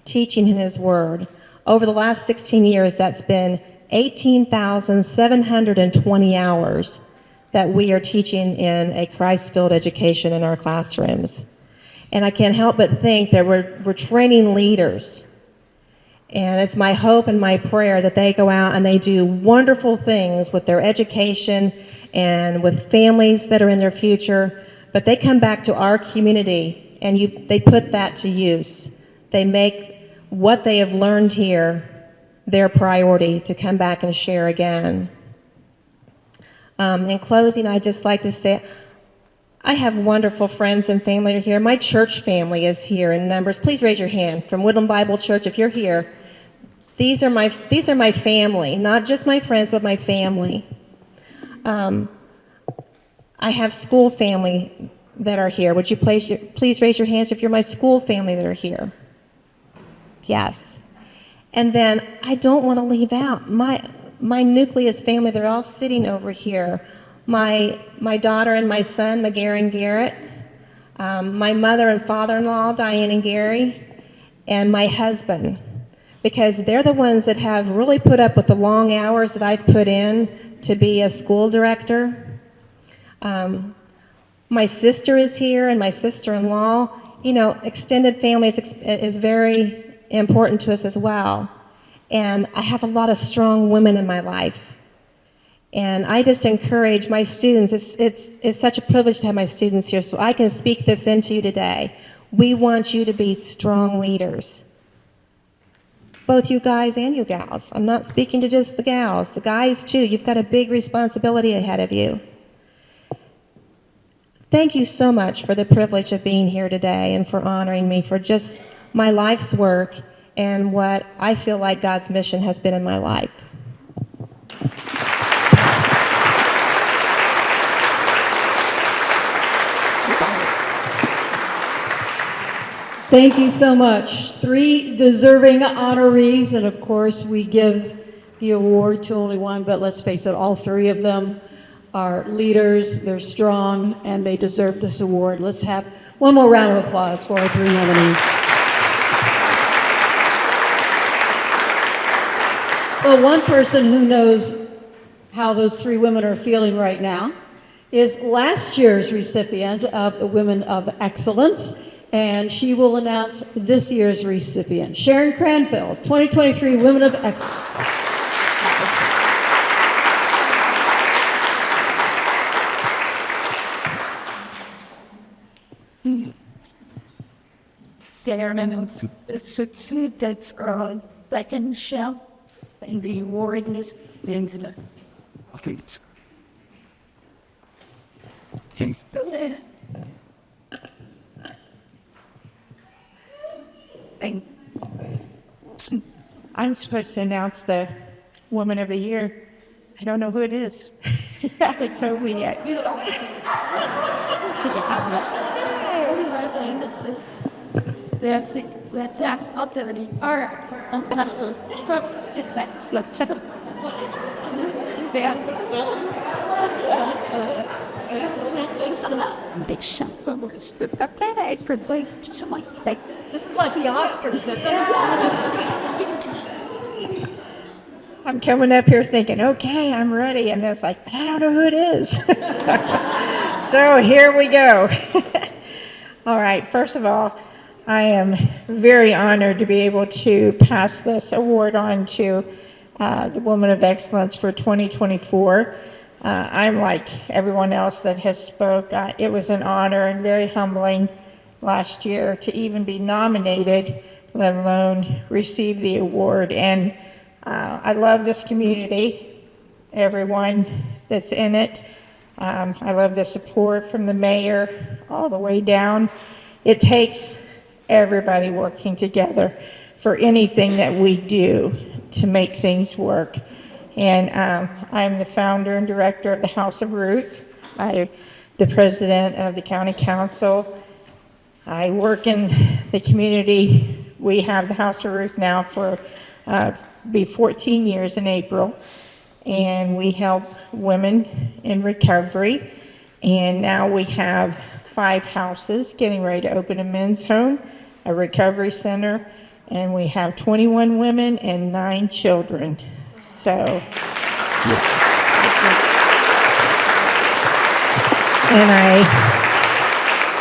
teaching in His Word. Over the last 16 years, that's been 18,720 hours that we are teaching in a Christ-filled education in our classrooms. And I can't help but think that we're training leaders. And it's my hope and my prayer that they go out and they do wonderful things with their education and with families that are in their future. But they come back to our community and they put that to use. They make what they have learned here their priority to come back and share again. In closing, I'd just like to say I have wonderful friends and family that are here. My church family is here in numbers. Please raise your hand. From Woodland Bible Church, if you're here, these are my family, not just my friends, but my family. I have school family that are here. Would you please raise your hands if you're my school family that are here? Yes. And then I don't want to leave out my nucleus family. They're all sitting over here. My daughter and my son, McGarren Garrett, my mother and father-in-law, Diane and Gary, and my husband, because they're the ones that have really put up with the long hours that I've put in to be a school director. My sister is here, and my sister-in-law. You know, extended family is very important to us as well. And I have a lot of strong women in my life. And I just encourage my students, it's such a privilege to have my students here, so I can speak this into you today. We want you to be strong leaders. Both you guys and you gals. I'm not speaking to just the gals, the guys too. You've got a big responsibility ahead of you. Thank you so much for the privilege of being here today and for honoring me for just my life's work and what I feel like God's mission has been in my life. Thank you so much. 3 deserving honorees, and of course we give the award to only one, but let's face it, all 3 of them are leaders, they're strong, and they deserve this award. Let's have one more round of applause for our 3 nominees. Well, one person who knows how those 3 women are feeling right now is last year's recipient of the Women of Excellence, and she will announce this year's recipient. Sharon Cranfield, 2023 Women of Excellence. there and it's a kid that's on second shelf and the award is into the office. And I'm supposed to announce the Woman of the Year. I don't know who it is. You haven't told me yet. That's it. That's activity. All right. Big shot from the for like something like This is like the Oscars, isn't it? I'm coming up here thinking, okay, I'm ready. And it's like, I don't know who it is. So here we go. All right, first of all, I am very honored to be able to pass this award on to the Woman of Excellence for 2024. I'm like everyone else that has spoke. It was an honor and very humbling last year to even be nominated, let alone receive the award. And I love this community, everyone that's in it. I love the support from the mayor all the way down. It takes everybody working together for anything that we do to make things work. And I'm the founder and director of the House of Ruth. I'm the president of the county council. I work in the community. We have the House of Ruth now for be 14 years in April, and we help women in recovery. And now we have 5 houses, getting ready to open a men's home, a recovery center, and we have 21 women and 9 children. So, and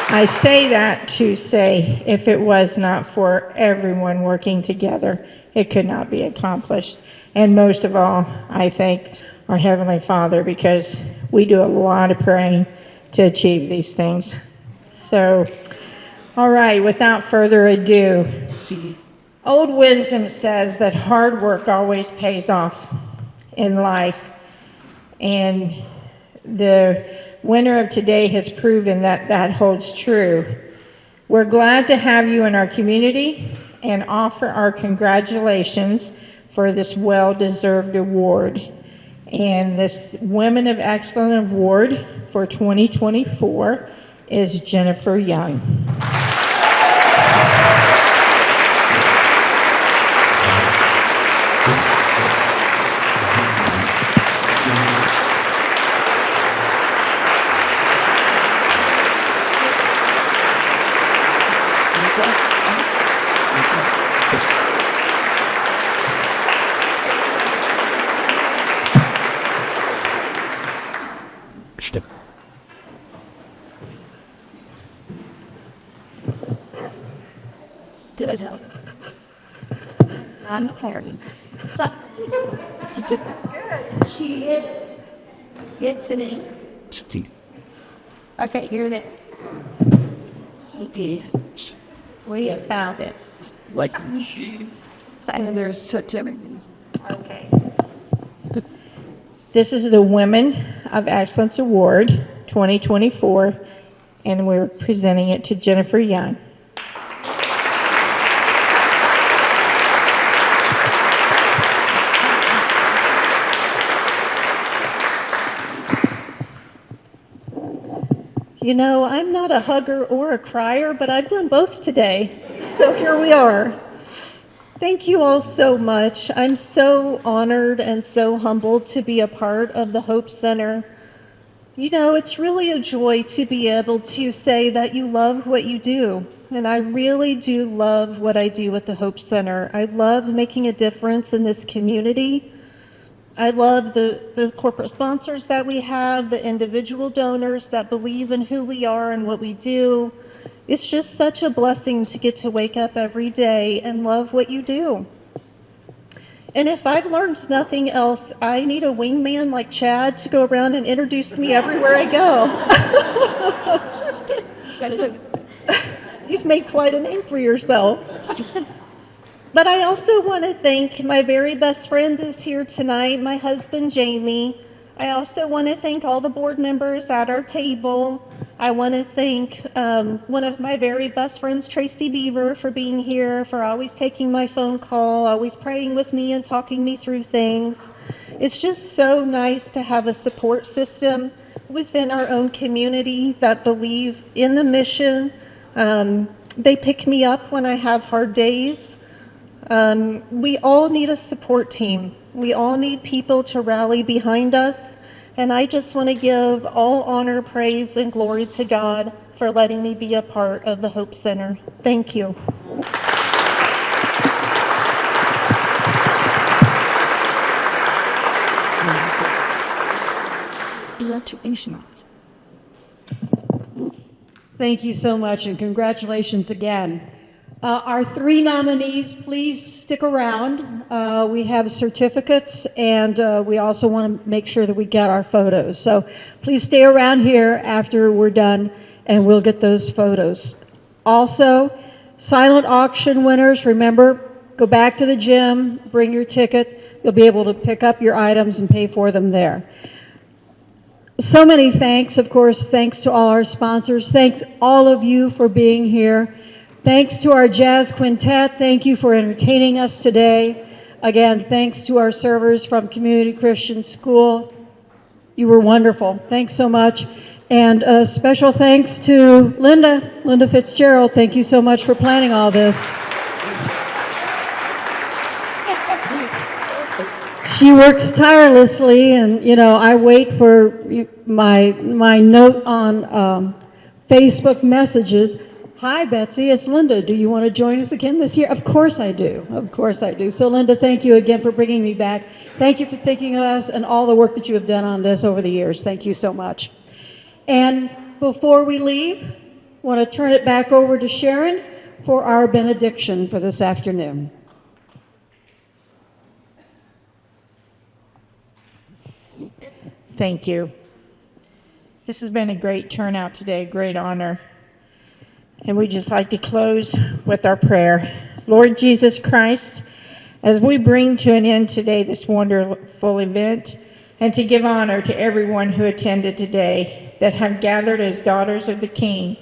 I say that to say, if it was not for everyone working together, it could not be accomplished. And most of all, I thank our Heavenly Father, because we do a lot of praying to achieve these things. So, all right, without further ado, old wisdom says that hard work always pays off in life. And the winner of today has proven that that holds true. We're glad to have you in our community and offer our congratulations for this well-deserved award. And this Women of Excellence Award for 2024 is Jennifer Young. I'm Harry. So, she gets in it. Okay, here it is. Okay. We have found it. Like, and there's such evidence. Okay. This is the Women of Excellence Award 2024, and we're presenting it to Jennifer Young. You know, I'm not a hugger or a crier, but I've done both today. So here we are. Thank you all so much. I'm so honored and so humbled to be a part of the Hope Center. You know, it's really a joy to be able to say that you love what you do. And I really do love what I do at the Hope Center. I love making a difference in this community. I love the corporate sponsors that we have, the individual donors that believe in who we are and what we do. It's just such a blessing to get to wake up every day and love what you do. And if I've learned nothing else, I need a wingman like Chad to go around and introduce me everywhere I go. You've made quite a name for yourself. But I also want to thank my very best friend who's here tonight, my husband, Jamie. I also want to thank all the board members at our table. I want to thank one of my very best friends, Tracy Beaver, for being here, for always taking my phone call, always praying with me and talking me through things. It's just so nice to have a support system within our own community that believe in the mission. They pick me up when I have hard days. We all need a support team. We all need people to rally behind us. And I just want to give all honor, praise, and glory to God for letting me be a part of the Hope Center. Thank you. Congratulations. Thank you so much, and congratulations again. Our three nominees, please stick around. We have certificates, and we also want to make sure that we get our photos. So please stay around here after we're done, and we'll get those photos. Also, silent auction winners, remember, go back to the gym, bring your ticket. You'll be able to pick up your items and pay for them there. So many thanks, of course, thanks to all our sponsors. Thanks all of you for being here. Thanks to our jazz quintet. Thank you for entertaining us today. Again, thanks to our servers from Community Christian School. You were wonderful. Thanks so much. And a special thanks to Linda Fitzgerald. Thank you so much for planning all this. She works tirelessly, and I wait for my note on Facebook messages. Hi, Betsy, it's Linda. Do you want to join us again this year? Of course I do. Of course I do. So, Linda, thank you again for bringing me back. Thank you for thinking of us and all the work that you have done on this over the years. Thank you so much. And before we leave, I want to turn it back over to Sharon for our benediction for this afternoon. Thank you. This has been a great turnout today, great honor. And we just like to close with our prayer. Lord Jesus Christ, as we bring to an end today this wonderful event, and to give honor to everyone who attended today that have gathered as daughters of the King,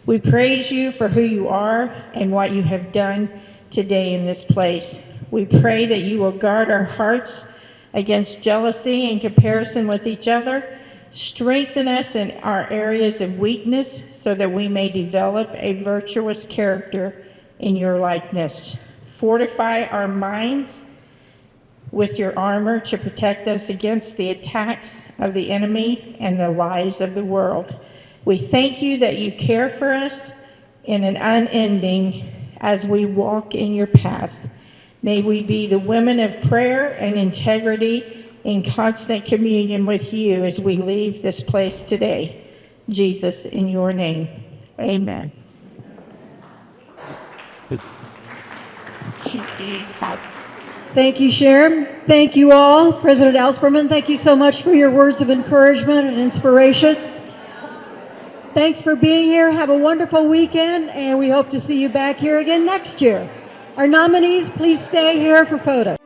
we praise you for who you are and what you have done today in this place. We pray that you will guard our hearts against jealousy and comparison with each other. Strengthen us in our areas of weakness so that we may develop a virtuous character in your likeness. Fortify our minds with your armor to protect us against the attacks of the enemy and the lies of the world. We thank you that you care for us in an unending as we walk in your path. May we be the women of prayer and integrity in constant communion with you as we leave this place today. Jesus, in your name, amen. Thank you, Sharon. Thank you all. President Ellspermann, thank you so much for your words of encouragement and inspiration. Thanks for being here. Have a wonderful weekend, and we hope to see you back here again next year. Our nominees, please stay here for photos.